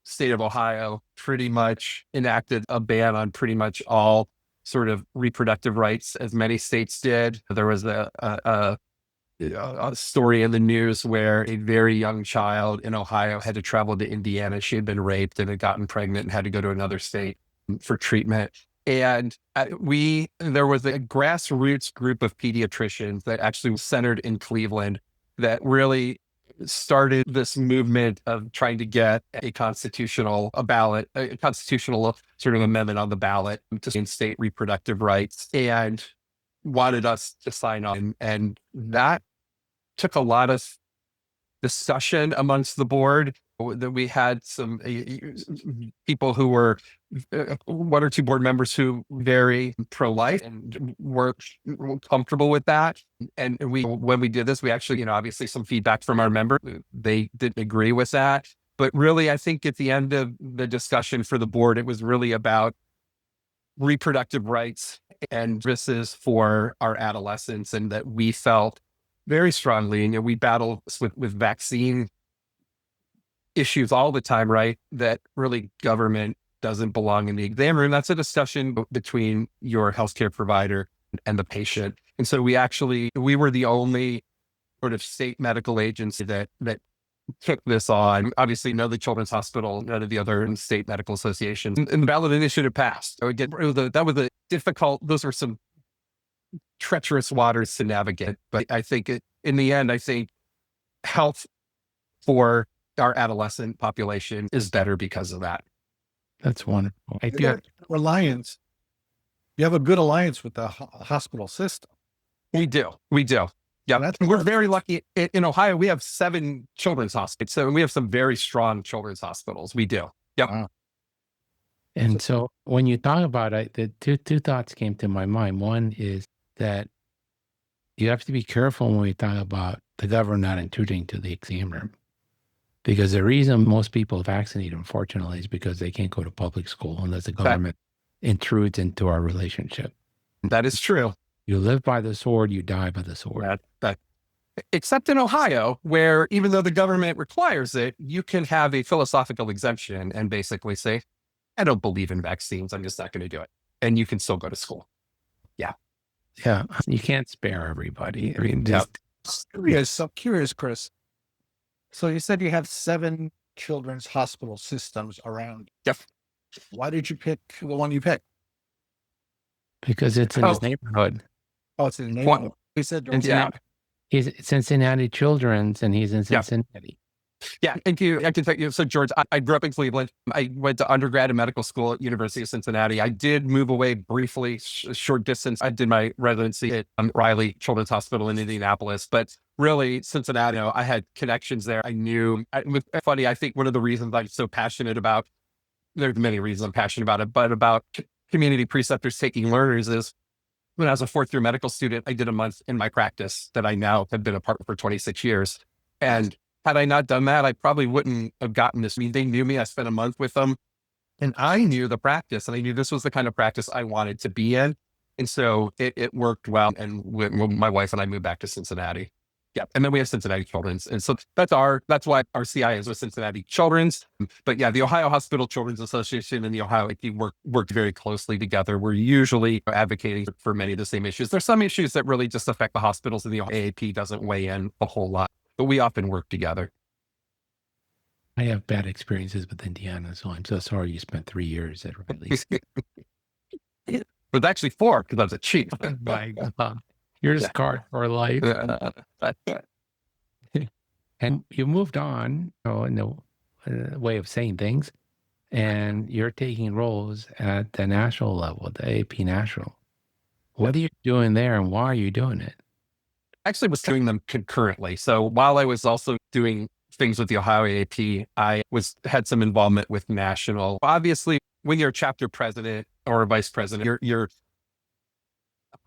state of Ohio pretty much enacted a ban on pretty much all sort of reproductive rights, as many states did. There was a story in the news where a very young child in Ohio had to travel to Indiana. She had been raped and had gotten pregnant and had to go to another state for treatment. And there was a grassroots group of pediatricians that actually was centered in Cleveland that really started this movement of trying to get a constitutional sort of amendment on the ballot to reinstate reproductive rights, and wanted us to sign on. And that took a lot of discussion amongst the board. That we had some people who were one or two board members who very pro-life and were comfortable with that. And when we did this, we actually, obviously some feedback from our members, they didn't agree with that. But really, I think at the end of the discussion for the board, it was really about reproductive rights and services for our adolescents, and that we felt very strongly, and we battle with vaccine issues all the time, right? That really government doesn't belong in the exam room. That's a discussion between your healthcare provider and the patient. And so we were the only sort of state medical agency that took this on. Obviously, none of the Children's Hospital, none of the other state medical associations. And the ballot initiative passed. So again, those were some treacherous waters to navigate. But I think in the end, health for our adolescent population is better because of that. That's wonderful. You have a good alliance with the hospital system. We do. Yeah, we're very lucky. In Ohio, we have 7 children's hospitals. So we have some very strong children's hospitals. We do. Yep. Wow. And so when you talk about it, the two thoughts came to my mind. One is that you have to be careful when we talk about the government not intruding to the exam room. Because the reason most people vaccinate, unfortunately, is because they can't go to public school unless the government intrudes into our relationship. That is true. You live by the sword, you die by the sword. Except in Ohio, where even though the government requires it, you can have a philosophical exemption and basically say, I don't believe in vaccines. I'm just not going to do it. And you can still go to school. Yeah. Yeah. You can't spare everybody. I mean, Curious, Chris. So you said you have 7 children's hospital systems around. Yep. Why did you pick the one you picked? Because it's in his neighborhood. Oh, it's in the neighborhood. You said He's Cincinnati Children's, and he's in Cincinnati. Yeah, thank you. I can tell you. So, George, I grew up in Cleveland. I went to undergrad and medical school at University of Cincinnati. I did move away briefly, short distance. I did my residency at Riley Children's Hospital in Indianapolis. But really, Cincinnati, I had connections there. I knew. It was funny. I think one of the reasons I'm so passionate about, there's many reasons I'm passionate about it, but about community preceptors taking learners is when I was a 4th-year medical student, I did a month in my practice that I now have been a part for 26 years. And had I not done that, I probably wouldn't have gotten this. I mean, they knew me. I spent a month with them, and I knew the practice, and I knew this was the kind of practice I wanted to be in. And so it worked well. And my wife and I moved back to Cincinnati. Yeah. And then we have Cincinnati Children's. And so that's why our CI is with Cincinnati Children's. But yeah, the Ohio Hospital Children's Association and the Ohio AAP work very closely together. We're usually advocating for many of the same issues. There's some issues that really just affect the hospitals, and the Ohio AAP doesn't weigh in a whole lot, but we often work together. I have bad experiences with Indiana, so I'm so sorry you spent 3 years at Riley. It was actually 4 because I was a chief. My God. You're scarred for life. And you moved on, in the way of saying things, and you're taking roles at the national level, the AAP National. What are you doing there, and why are you doing it? Actually was doing them concurrently. So while I was also doing things with the Ohio AAP, I had some involvement with national. Obviously, when you're a chapter president or a vice president, you're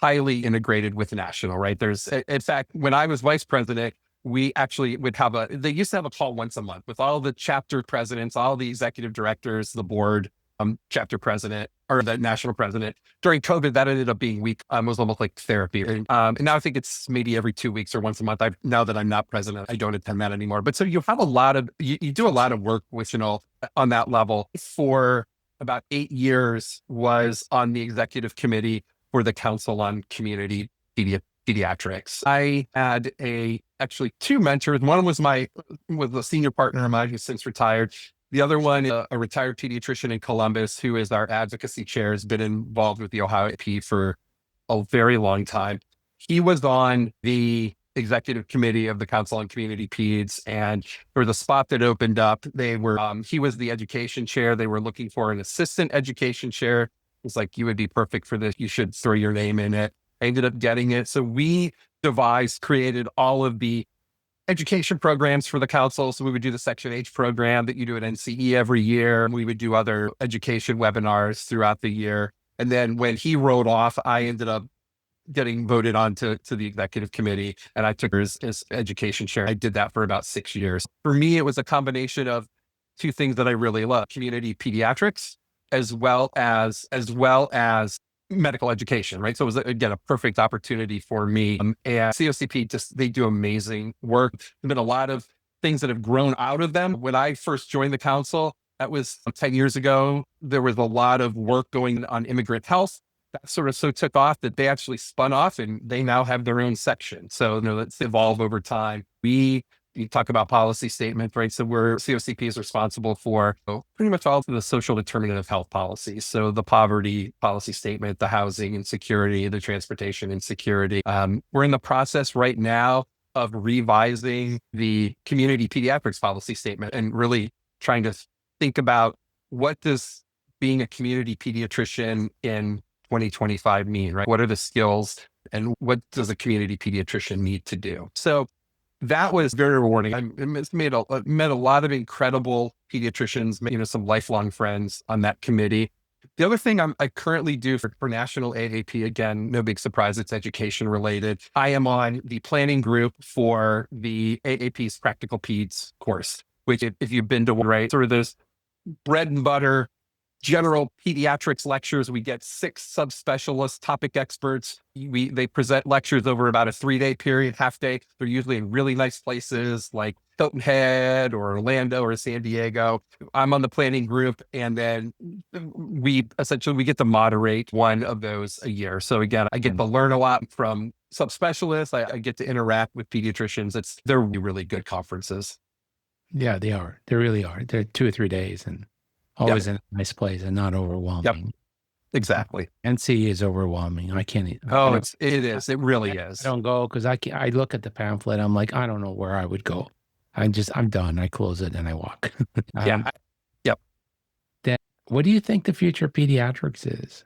highly integrated with national, right? In fact, when I was vice president, we actually would they used to have a call once a month with all the chapter presidents, all the executive directors, the board, chapter president, or the national president. During COVID, that ended up being was almost like therapy. And now I think it's maybe every 2 weeks or once a month. Now that I'm not president, I don't attend that anymore. But so you have you do a lot of work with, on that level. For about 8 years was on the executive committee for the Council on Community Pediatrics. I had actually two mentors. One was a senior partner of mine who's since retired. The other one, a retired pediatrician in Columbus, who is our advocacy chair, has been involved with the Ohio AAP for a very long time. He was on the executive committee of the Council on Community Peds, and there was a spot that opened up. He was the education chair. They were looking for an assistant education chair. It was like, you would be perfect for this. You should throw your name in it. I ended up getting it. So we created all of the education programs for the council. So we would do the Section H program that you do at NCE every year. We would do other education webinars throughout the year. And then when he rode off, I ended up getting voted on to the executive committee, and I took her as education chair. I did that for about 6 years. For me, it was a combination of two things that I really love: community pediatrics, as well as medical education, right? So it was, again, a perfect opportunity for me. And COCP, they do amazing work. There's been a lot of things that have grown out of them. When I first joined the council, that was 10 years ago, there was a lot of work going on immigrant health. That sort of took off that they actually spun off, and they now have their own section. So, let's evolve over time. You talk about policy statement, right? So COCP is responsible for pretty much all of the social determinant of health policies. So the poverty policy statement, the housing insecurity, the transportation insecurity. We're in the process right now of revising the community pediatrics policy statement and really trying to think about, what does being a community pediatrician in 2025 mean, right? What are the skills and what does a community pediatrician need to do? So that was very rewarding. I met a lot of incredible pediatricians, some lifelong friends on that committee. The other thing I currently do for National AAP, again, no big surprise, it's education related. I am on the planning group for the AAP's Practical Peds course, which if you've been to, right, sort of those bread and butter general pediatrics lectures. We get 6 subspecialist topic experts. They present lectures over about a 3-day period, half day. They're usually in really nice places like Hilton Head or Orlando or San Diego. I'm on the planning group, and then we get to moderate one of those a year. So again, I get to learn a lot from subspecialists. I get to interact with pediatricians. They're really good conferences. Yeah, they are. They really are. They're 2 or 3 days, and always in a nice place and not overwhelming. Yep. Exactly. NC is overwhelming. I can't. Oh, it is. It really is. I don't go because I look at the pamphlet. I'm like, I don't know where I would go. I'm done. I close it and I walk. Yeah. Yep. Then, what do you think the future of pediatrics is?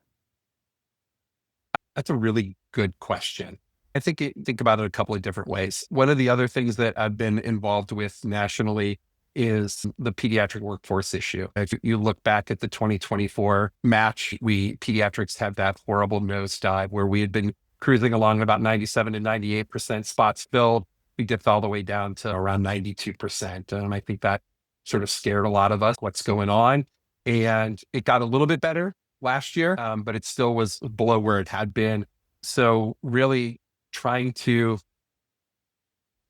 That's a really good question. I think about it a couple of different ways. One of the other things that I've been involved with nationally is the pediatric workforce issue. If you look back at the 2024 match, pediatrics had that horrible nosedive where we had been cruising along about 97 to 98% spots filled. We dipped all the way down to around 92%. And I think that sort of scared a lot of us, what's going on. And it got a little bit better last year, but it still was below where it had been. So really trying to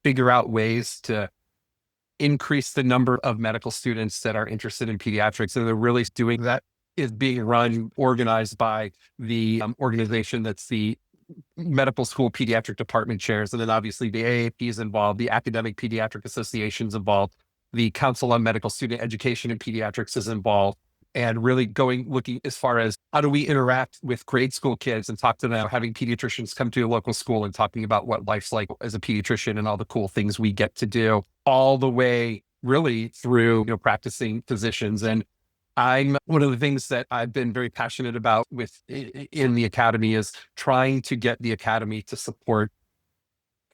figure out ways to increase the number of medical students that are interested in pediatrics. And they're really doing that is being organized by the organization that's the medical school pediatric department chairs. And then obviously the AAP is involved, the Academic Pediatric Association's involved, the Council on Medical Student Education and Pediatrics is involved. And really looking as far as how do we interact with grade school kids and talk to them, having pediatricians come to a local school and talking about what life's like as a pediatrician and all the cool things we get to do, all the way really through, practicing physicians. And one of the things that I've been very passionate about in the academy is trying to get the academy to support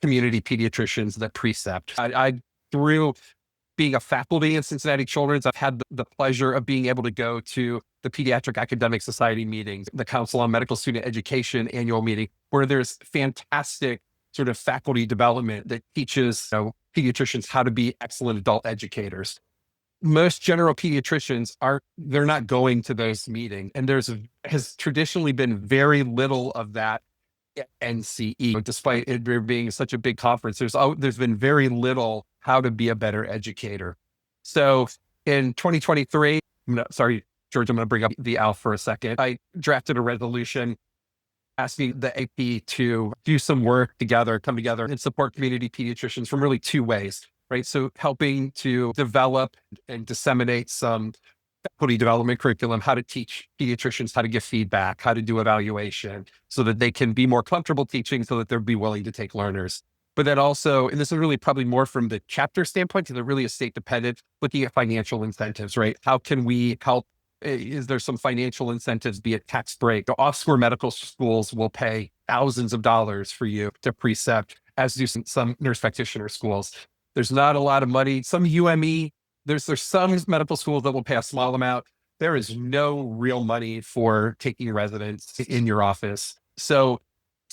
community pediatricians that precept. I through being a faculty in Cincinnati Children's, I've had the pleasure of being able to go to the Pediatric Academic Society meetings, the Council on Medical Student Education annual meeting, where there's fantastic sort of faculty development that teaches pediatricians how to be excellent adult educators. Most general pediatricians they're not going to those meetings. And has traditionally been very little of that at NCE, despite it being such a big conference. There's been very little how to be a better educator. So in 2023, sorry, George, I'm going to bring up the ALF for a second. I drafted a resolution asking the AP to do some work together, come together and support community pediatricians from really two ways, right? So helping to develop and disseminate some faculty development curriculum, how to teach pediatricians how to give feedback, how to do evaluation so that they can be more comfortable teaching so that they'll be willing to take learners. But then also, and this is really probably more from the chapter standpoint, because they're really estate dependent, looking at financial incentives, right? How can we help? Is there some financial incentives, be it tax break? The off-score medical schools will pay thousands of dollars for you to precept, as do some nurse practitioner schools. There's not a lot of money. Some UME, there's some medical schools that will pay a small amount. There is no real money for taking residents in your office. So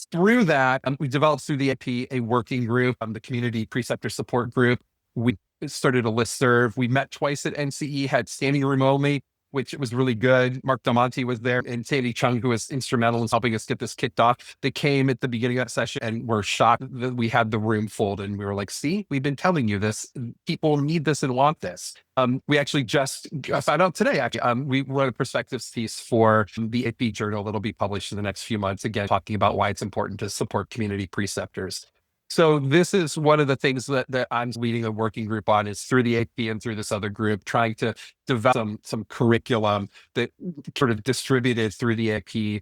through that, we developed through the AP a working group, the Community Preceptor Support Group. We started a listserv. We met twice at NCE, had standing room only, which was really good. Mark Damonte was there and Sandy Chung, who was instrumental in helping us get this kicked off. They came at the beginning of that session and were shocked that we had the room full. And we were like, see, we've been telling you this. People need this and want this. We actually just found out today, we wrote a perspectives piece for the AP Journal that'll be published in the next few months, again, talking about why it's important to support community preceptors. So this is one of the things that I'm leading a working group on, is through the AP and through this other group, trying to develop some curriculum that sort of distributed through the AP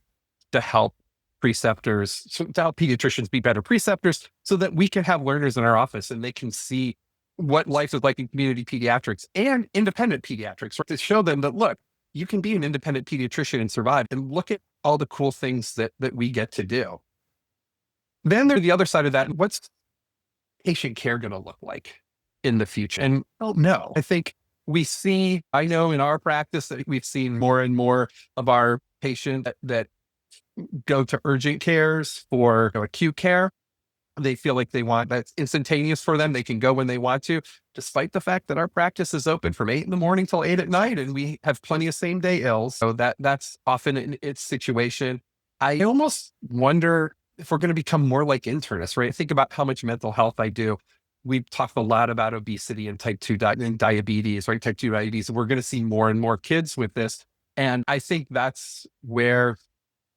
to help preceptors, to help pediatricians be better preceptors so that we can have learners in our office and they can see what life is like in community pediatrics and independent pediatrics, right? To show them that, look, you can be an independent pediatrician and survive, and look at all the cool things that we get to do. Then there's the other side of that. What's patient care going to look like in the future? And no, I think I know in our practice that we've seen more and more of our patients that go to urgent cares for acute care. They feel like that's instantaneous for them. They can go when they want to, despite the fact that our practice is open from 8 a.m. till 8 p.m. and we have plenty of same day ills. So that's often in its situation. I almost wonder if we're going to become more like internists, right? Think about how much mental health I do. We've talked a lot about obesity and type 2 diabetes, right? Type 2 diabetes. We're going to see more and more kids with this. And I think that's where,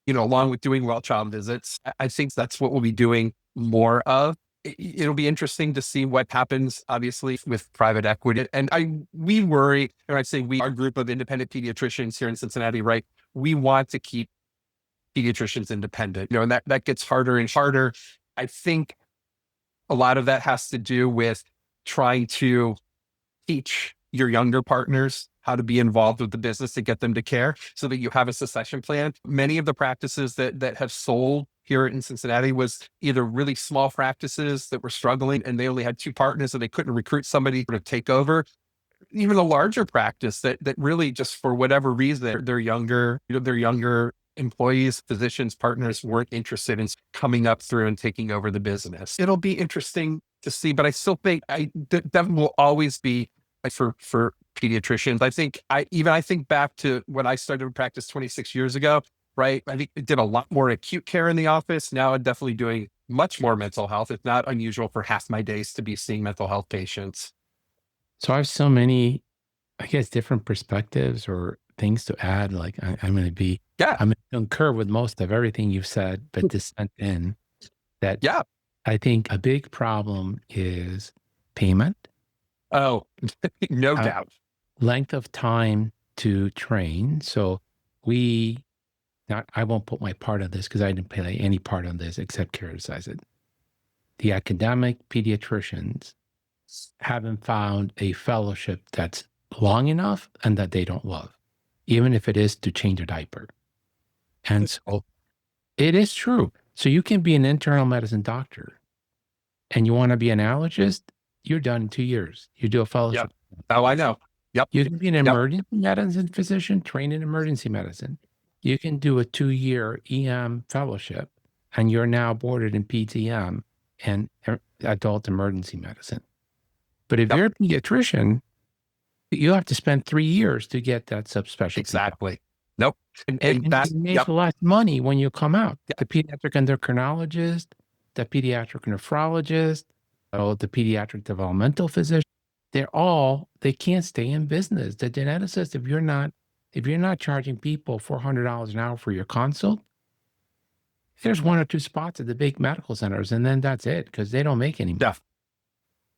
along with doing well child visits, I think that's what we'll be doing more of. It'll be interesting to see what happens, obviously, with private equity. And we worry, and I'd say our group of independent pediatricians here in Cincinnati, right? We want to keep pediatricians independent, and that gets harder and harder. I think a lot of that has to do with trying to teach your younger partners how to be involved with the business to get them to care so that you have a succession plan. Many of the practices that have sold here in Cincinnati was either really small practices that were struggling and they only had 2 partners and they couldn't recruit somebody to take over. Even a larger practice that really just for whatever reason, their younger employees, physicians, partners weren't interested in coming up through and taking over the business. It'll be interesting to see, but I still think that will always be for pediatricians. I think back to when I started to practice 26 years ago, right? I think I did a lot more acute care in the office. Now I'm definitely doing much more mental health. It's not unusual for half my days to be seeing mental health patients. So I have so many, I guess, different perspectives or things to add. Like I'm going to concur with most of everything you've said, but dissent in that. Yeah, I think a big problem is payment. Oh, no doubt. Length of time to train. So I won't put my part on this because I didn't play any part on this except criticize it. The academic pediatricians haven't found a fellowship that's long enough and that they don't love, even if it is to change a diaper. And so it is true. So you can be an internal medicine doctor and you want to be an allergist, you're done in 2 years. You do a fellowship. Yep. Oh, I know. Yep. You can be an emergency medicine physician, trained in emergency medicine. You can do a 2-year EM fellowship, and you're now boarded in PTM and adult emergency medicine. But if you're a pediatrician, you have to spend 3 years to get that subspecialty. Exactly. Nope. And you make less money when you come out. The pediatric endocrinologist, the pediatric nephrologist, the pediatric developmental physician, they can't stay in business. The geneticist, if you're not charging people $400 an hour for your consult, there's 1 or 2 spots at the big medical centers, and then that's it, because they don't make any money. Yeah.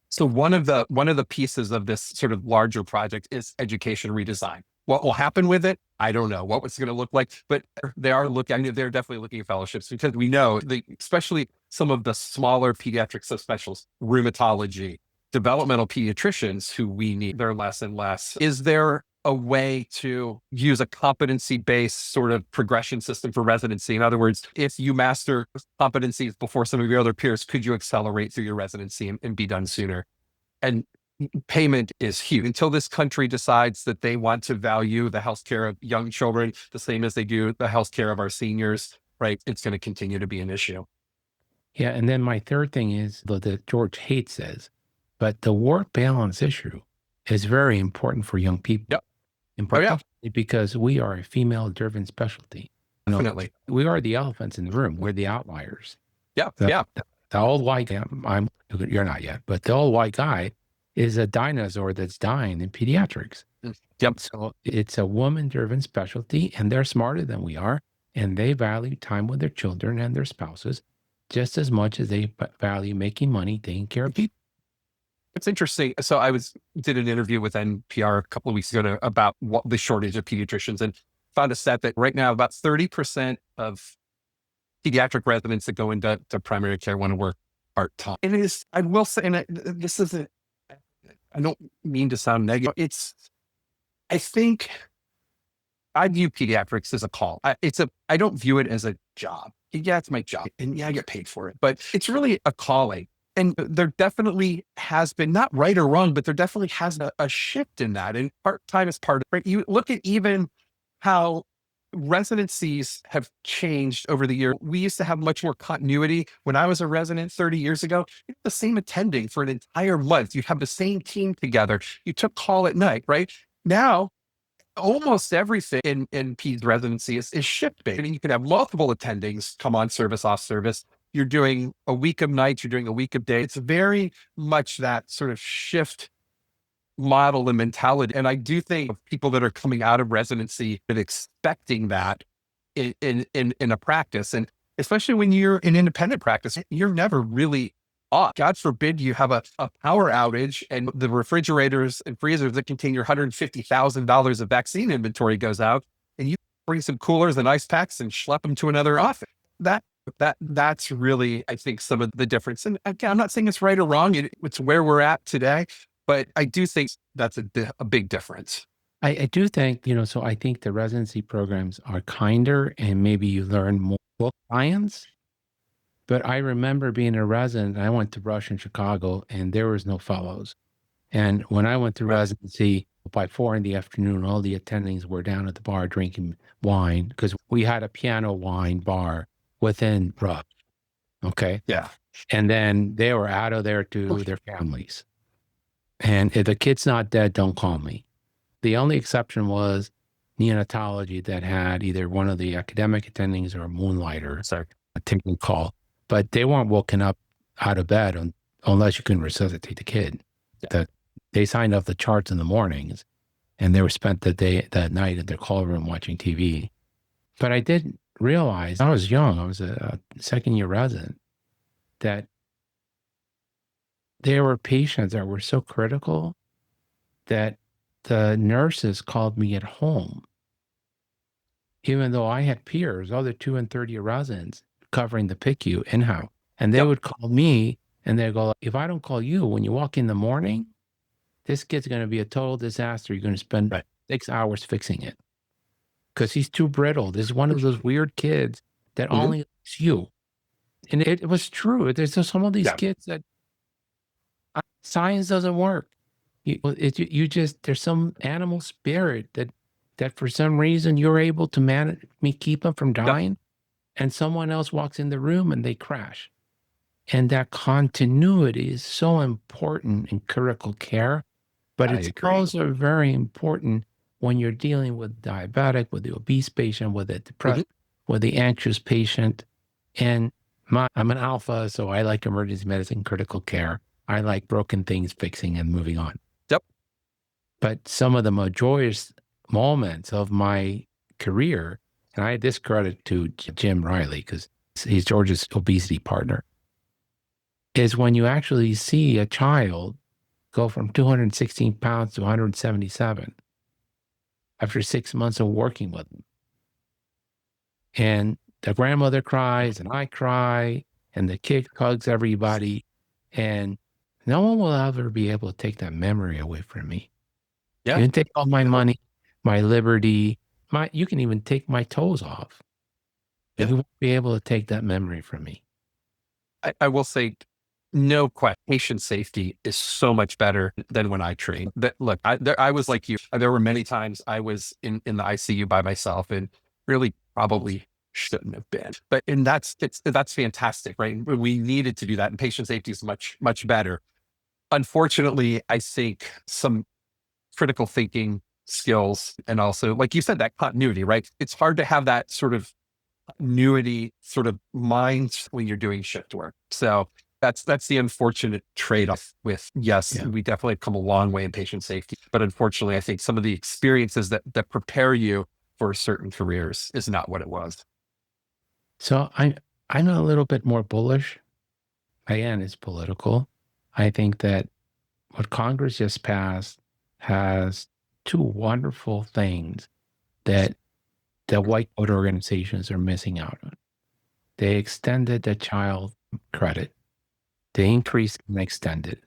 So one of the pieces of this sort of larger project is education redesign. What will happen with it? I don't know what it's going to look like, but they're definitely looking at fellowships, because we know especially some of the smaller pediatric subspecialists, rheumatology, developmental pediatricians who we need, they're less and less. Is there a way to use a competency-based sort of progression system for residency? In other words, if you master competencies before some of your other peers, could you accelerate through your residency and be done sooner? And payment is huge. Until this country decides that they want to value the healthcare of young children the same as they do the healthcare of our seniors, right? It's going to continue to be an issue. Yeah. And then my third thing is that George Haidt says, but the work balance issue is very important for young people. Yep. Important because we are a female-driven specialty. Definitely. We are the elephants in the room. We're the outliers. Yeah. The old white guy, you're not yet, but the old white guy is a dinosaur that's dying in pediatrics. Yep. So it's a woman-driven specialty, and they're smarter than we are, and they value time with their children and their spouses just as much as they value making money taking care of people. It's interesting. So I did an interview with NPR a couple of weeks ago about what the shortage of pediatricians, and found a stat that right now about 30% of pediatric residents that go into primary care want to work part-time. It is, I will say, and this isn't, I don't mean to sound negative. I think I view pediatrics as a call. I don't view it as a job. Yeah, it's my job, and yeah, I get paid for it, but it's really a calling. And there definitely has been, not right or wrong, but there definitely has a shift in that. And part-time is part of it. Right? You look at even how residencies have changed over the year. We used to have much more continuity. When I was a resident 30 years ago, you had the same attending for an entire month. You'd have the same team together. You took call at night, right? Now, almost everything in PEDS residency is shift-based. I mean, you can have multiple attendings come on service, off service. You're doing a week of nights, you're doing a week of days. It's very much that sort of shift model and mentality. And I do think of people that are coming out of residency and expecting that in a practice. And especially when you're in independent practice, you're never really off. God forbid you have a power outage and the refrigerators and freezers that contain your $150,000 of vaccine inventory goes out, and you bring some coolers and ice packs and schlep them to another office. That's really, I think, some of the difference. And again, I'm not saying it's right or wrong. It's where we're at today, but I do think that's a big difference. I do think, so I think the residency programs are kinder, and maybe you learn more book science. But I remember being a resident, I went to Rush in Chicago, and there was no fellows. And when I went to residency, by 4 p.m, all the attendings were down at the bar drinking wine, because we had a piano wine bar within Rush. Okay. Yeah. And then they were out of there to their families. And if the kid's not dead, don't call me. The only exception was neonatology that had either one of the academic attendings or a moonlighter, a taking call. But they weren't woken up out of bed unless you can resuscitate the kid. That they signed off the charts in the mornings, and they were spent that night in their call room watching TV. But I didn't realize, I was young, I was a second-year resident, that there were patients that were so critical that the nurses called me at home, even though I had peers, other 2 and 3-year residents covering the PICU in-house. And they would call me, and they'd go, if I don't call you when you walk in the morning, this kid's going to be a total disaster. You're going to spend 6 hours fixing it because he's too brittle. This is one of those weird kids that only likes you. And it was true. There's just some of these kids that Science doesn't work. You just, there's some animal spirit that for some reason you're able to keep them from dying, and someone else walks in the room and they crash. And that continuity is so important in critical care, but it's also very important when you're dealing with diabetic, with the obese patient, with the depressed, with the anxious patient. And I'm an alpha, so I like emergency medicine, critical care. I like broken things fixing and moving on. Yep. But some of the more joyous moments of my career, and I discredit to Jim Riley because he's George's obesity partner, is when you actually see a child go from 216 pounds to 177 after 6 months of working with them. And the grandmother cries and I cry and the kid hugs everybody, and no one will ever be able to take that memory away from me. Yeah. You can take all my money, my liberty, you can even take my toes off. Yeah. You won't be able to take that memory from me. I will say, no question, patient safety is so much better than when I trained. Look, I was like you. There were many times I was in the ICU by myself and really probably shouldn't have been. And that's fantastic, right? We needed to do that, and patient safety is much, much better. Unfortunately, I think some critical thinking skills, and also, like you said, that continuity, right? It's hard to have that sort of continuity sort of mind when you're doing shift work. So that's the unfortunate trade-off with, we definitely have come a long way in patient safety, but unfortunately, I think some of the experiences that prepare you for certain careers is not what it was. So I'm a little bit more bullish. Again, it's political. I think that what Congress just passed has two wonderful things that the white coat organizations are missing out on. They extended the child credit. They increased and extended.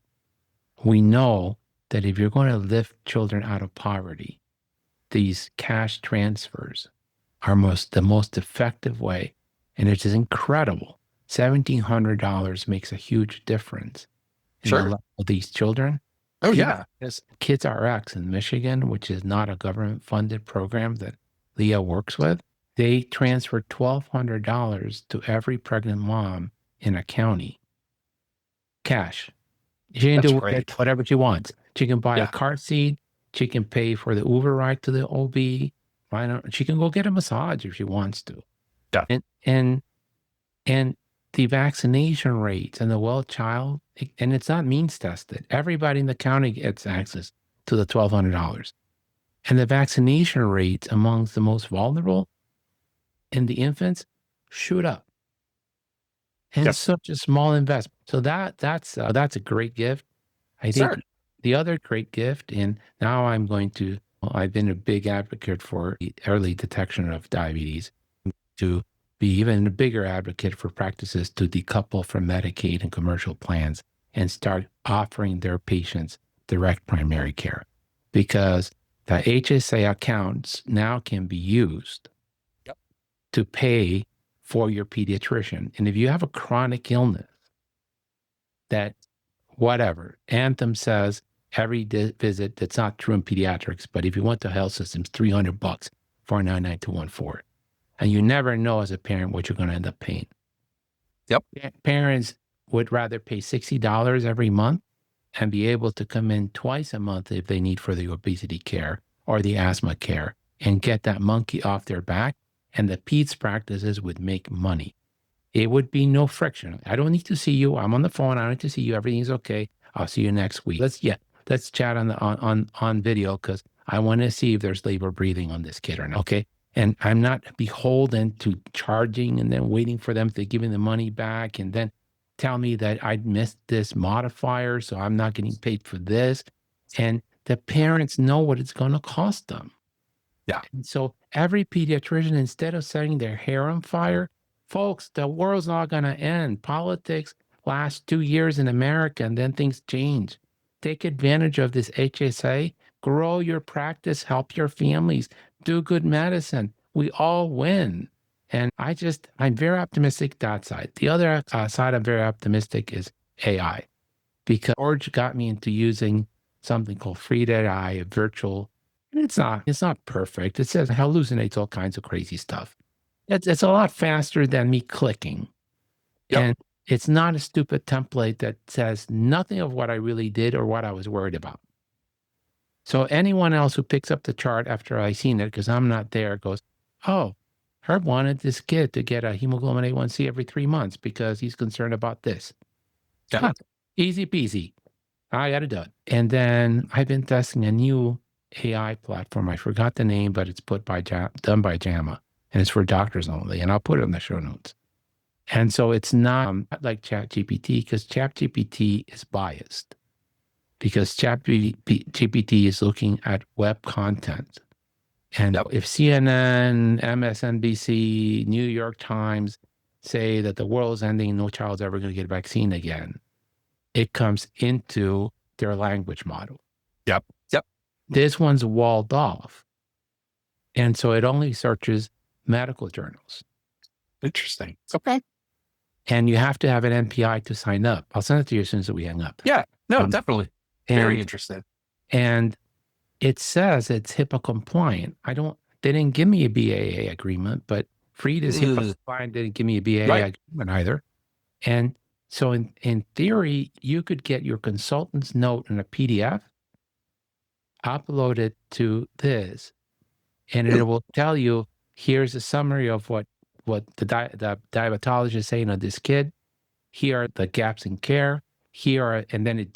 We know that if you're going to lift children out of poverty, these cash transfers are the most effective way. And it is incredible. $1,700 makes a huge difference in the life of these children. Oh, yeah. There's Kids RX in Michigan, which is not a government-funded program that Leah works with. They transfer $1,200 to every pregnant mom in a county. Cash. She can do whatever she wants. She can buy a car seat. She can pay for the Uber ride to the OB. She can go get a massage if she wants to. Yeah. And the vaccination rates and the child, and it's not means tested. Everybody in the county gets access to the $1,200. And the vaccination rates amongst the most vulnerable in the infants shoot up. And it's such a small investment. So that's a great gift. I think the other great gift, and now I've been a big advocate for early detection of diabetes, to be even a bigger advocate for practices to decouple from Medicaid and commercial plans and start offering their patients direct primary care, because the HSA accounts now can be used to pay for your pediatrician. And if you have a chronic illness that Anthem says every visit, that's not true in pediatrics, but if you went to health systems, $300, 499-214. And you never know as a parent what you're going to end up paying. Yep. Parents would rather pay $60 every month and be able to come in twice a month if they need for the obesity care or the asthma care and get that monkey off their back. And the peds practices would make money. It would be no friction. I don't need to see you. I'm on the phone. I don't need to see you. Everything's okay. I'll see you next week. Let's chat on video, because I want to see if there's labor breathing on this kid or not. Okay. And I'm not beholden to charging and then waiting for them to give me the money back and then tell me that I missed this modifier, so I'm not getting paid for this. And the parents know what it's going to cost them. Yeah. And so every pediatrician, instead of setting their hair on fire, folks, the world's not going to end. Politics lasts 2 years in America and then things change. Take advantage of this HSA, grow your practice, help your families, do good medicine. We all win. And I'm very optimistic that side. The other side I'm very optimistic is AI. because George got me into using something called Free.ai, a virtual, and it's not perfect. It says it hallucinates all kinds of crazy stuff. It's a lot faster than me clicking. Yep. And it's not a stupid template that says nothing of what I really did or what I was worried about. So anyone else who picks up the chart after I seen it, because I'm not there, goes, oh, Herb wanted this kid to get a hemoglobin A1C every 3 months because he's concerned about this. Yeah. Huh, easy peasy. I got it done. And then I've been testing a new AI platform. I forgot the name, but it's done by JAMA, and it's for doctors only. And I'll put it in the show notes. And so it's not like ChatGPT, because ChatGPT is biased, because ChatGPT is looking at web content. And if CNN, MSNBC, New York Times say that the world's ending and no child's ever going to get a vaccine again, it comes into their language model. Yep. This one's walled off. And so it only searches medical journals. Interesting. Okay. And you have to have an NPI to sign up. I'll send it to you as soon as we hang up. Yeah. No, definitely. Very interesting. And it says it's HIPAA compliant. They didn't give me a BAA agreement, but Freed is HIPAA compliant, didn't give me a BAA agreement either. And so in theory, you could get your consultant's note in a PDF, upload it to this, and it will tell you, here's a summary of what the diabetologist is saying on this kid. Here are the gaps in care. And then it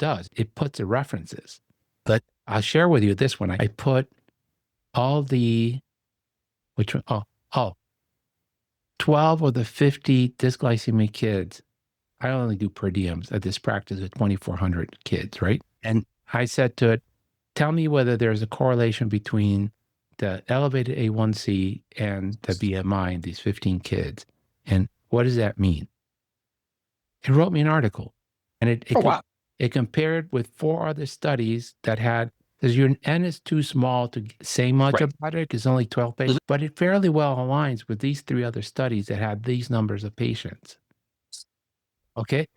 puts the references. But I'll share with you this one. I put all 12 of the 50 dysglycemic kids. I only do per diems at this practice with 2,400 kids, right? And I said to it, tell me whether there's a correlation between the elevated A1C and the BMI in these 15 kids. And what does that mean? It wrote me an article. And it compared with 4 other studies that says your N is too small to say much about it. It's only 12 patients, but it fairly well aligns with these 3 other studies that had these numbers of patients. Okay.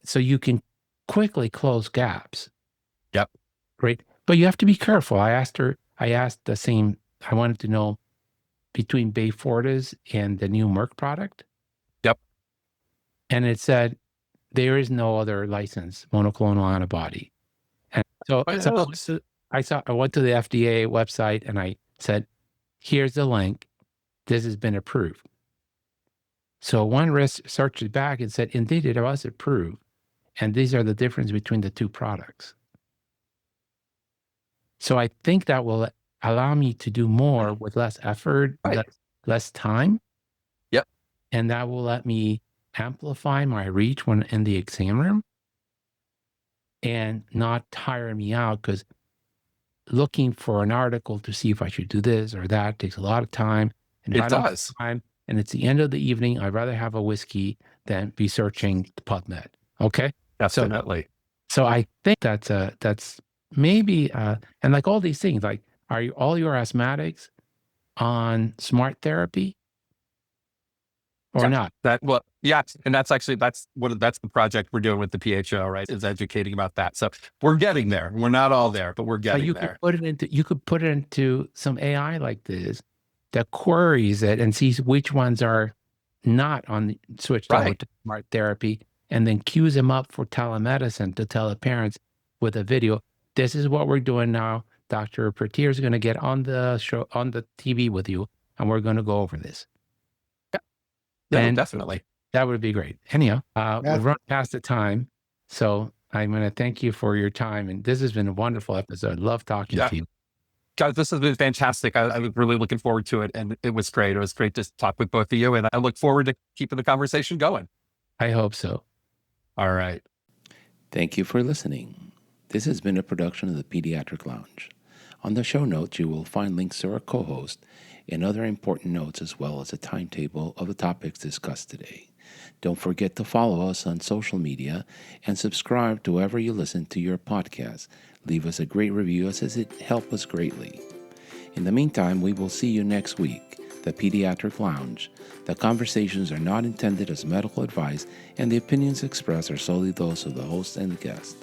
So you can quickly close gaps. Yep. Great. But you have to be careful. I wanted to know between Beyfortus and the new Merck product. Yep. And it said, there is no other licensed monoclonal antibody. And so I went to the FDA website and I said, here's the link. This has been approved. So one searched it back and said, indeed, it was approved. And these are the difference between the 2 products. So I think that will allow me to do more with less effort, less time. Yep. And that will let me amplify my reach when in the exam room and not tire me out, because looking for an article to see if I should do this or that takes a lot of time. And it does. And it's the end of the evening. I'd rather have a whiskey than be searching the PubMed. Okay. Definitely. So I think that's maybe, and like all these things, like, are all your asthmatics on smart therapy or not? And that's the project we're doing with the PHO, right? Is educating about that. So we're getting there. We're not all there, but we're getting there. You could put it into some AI like this that queries it and sees which ones are not switched over to smart therapy, and then queues them up for telemedicine to tell the parents with a video, this is what we're doing now. Dr. Peltier is going to get on the show, on the TV with you, and we're going to go over this. Yeah, definitely. That would be great. Anyhow, we've run past the time, so I'm going to thank you for your time. And this has been a wonderful episode. Love talking to you. Guys, this has been fantastic. I was really looking forward to it, and it was great. It was great to talk with both of you, and I look forward to keeping the conversation going. I hope so. All right. Thank you for listening. This has been a production of the Pediatric Lounge. On the show notes, you will find links to our co-host and other important notes, as well as a timetable of the topics discussed today. Don't forget to follow us on social media and subscribe to wherever you listen to your podcast. Leave us a great review, as it helps us greatly. In the meantime, we will see you next week. The Pediatric Lounge. The conversations are not intended as medical advice, and the opinions expressed are solely those of the host and the guest.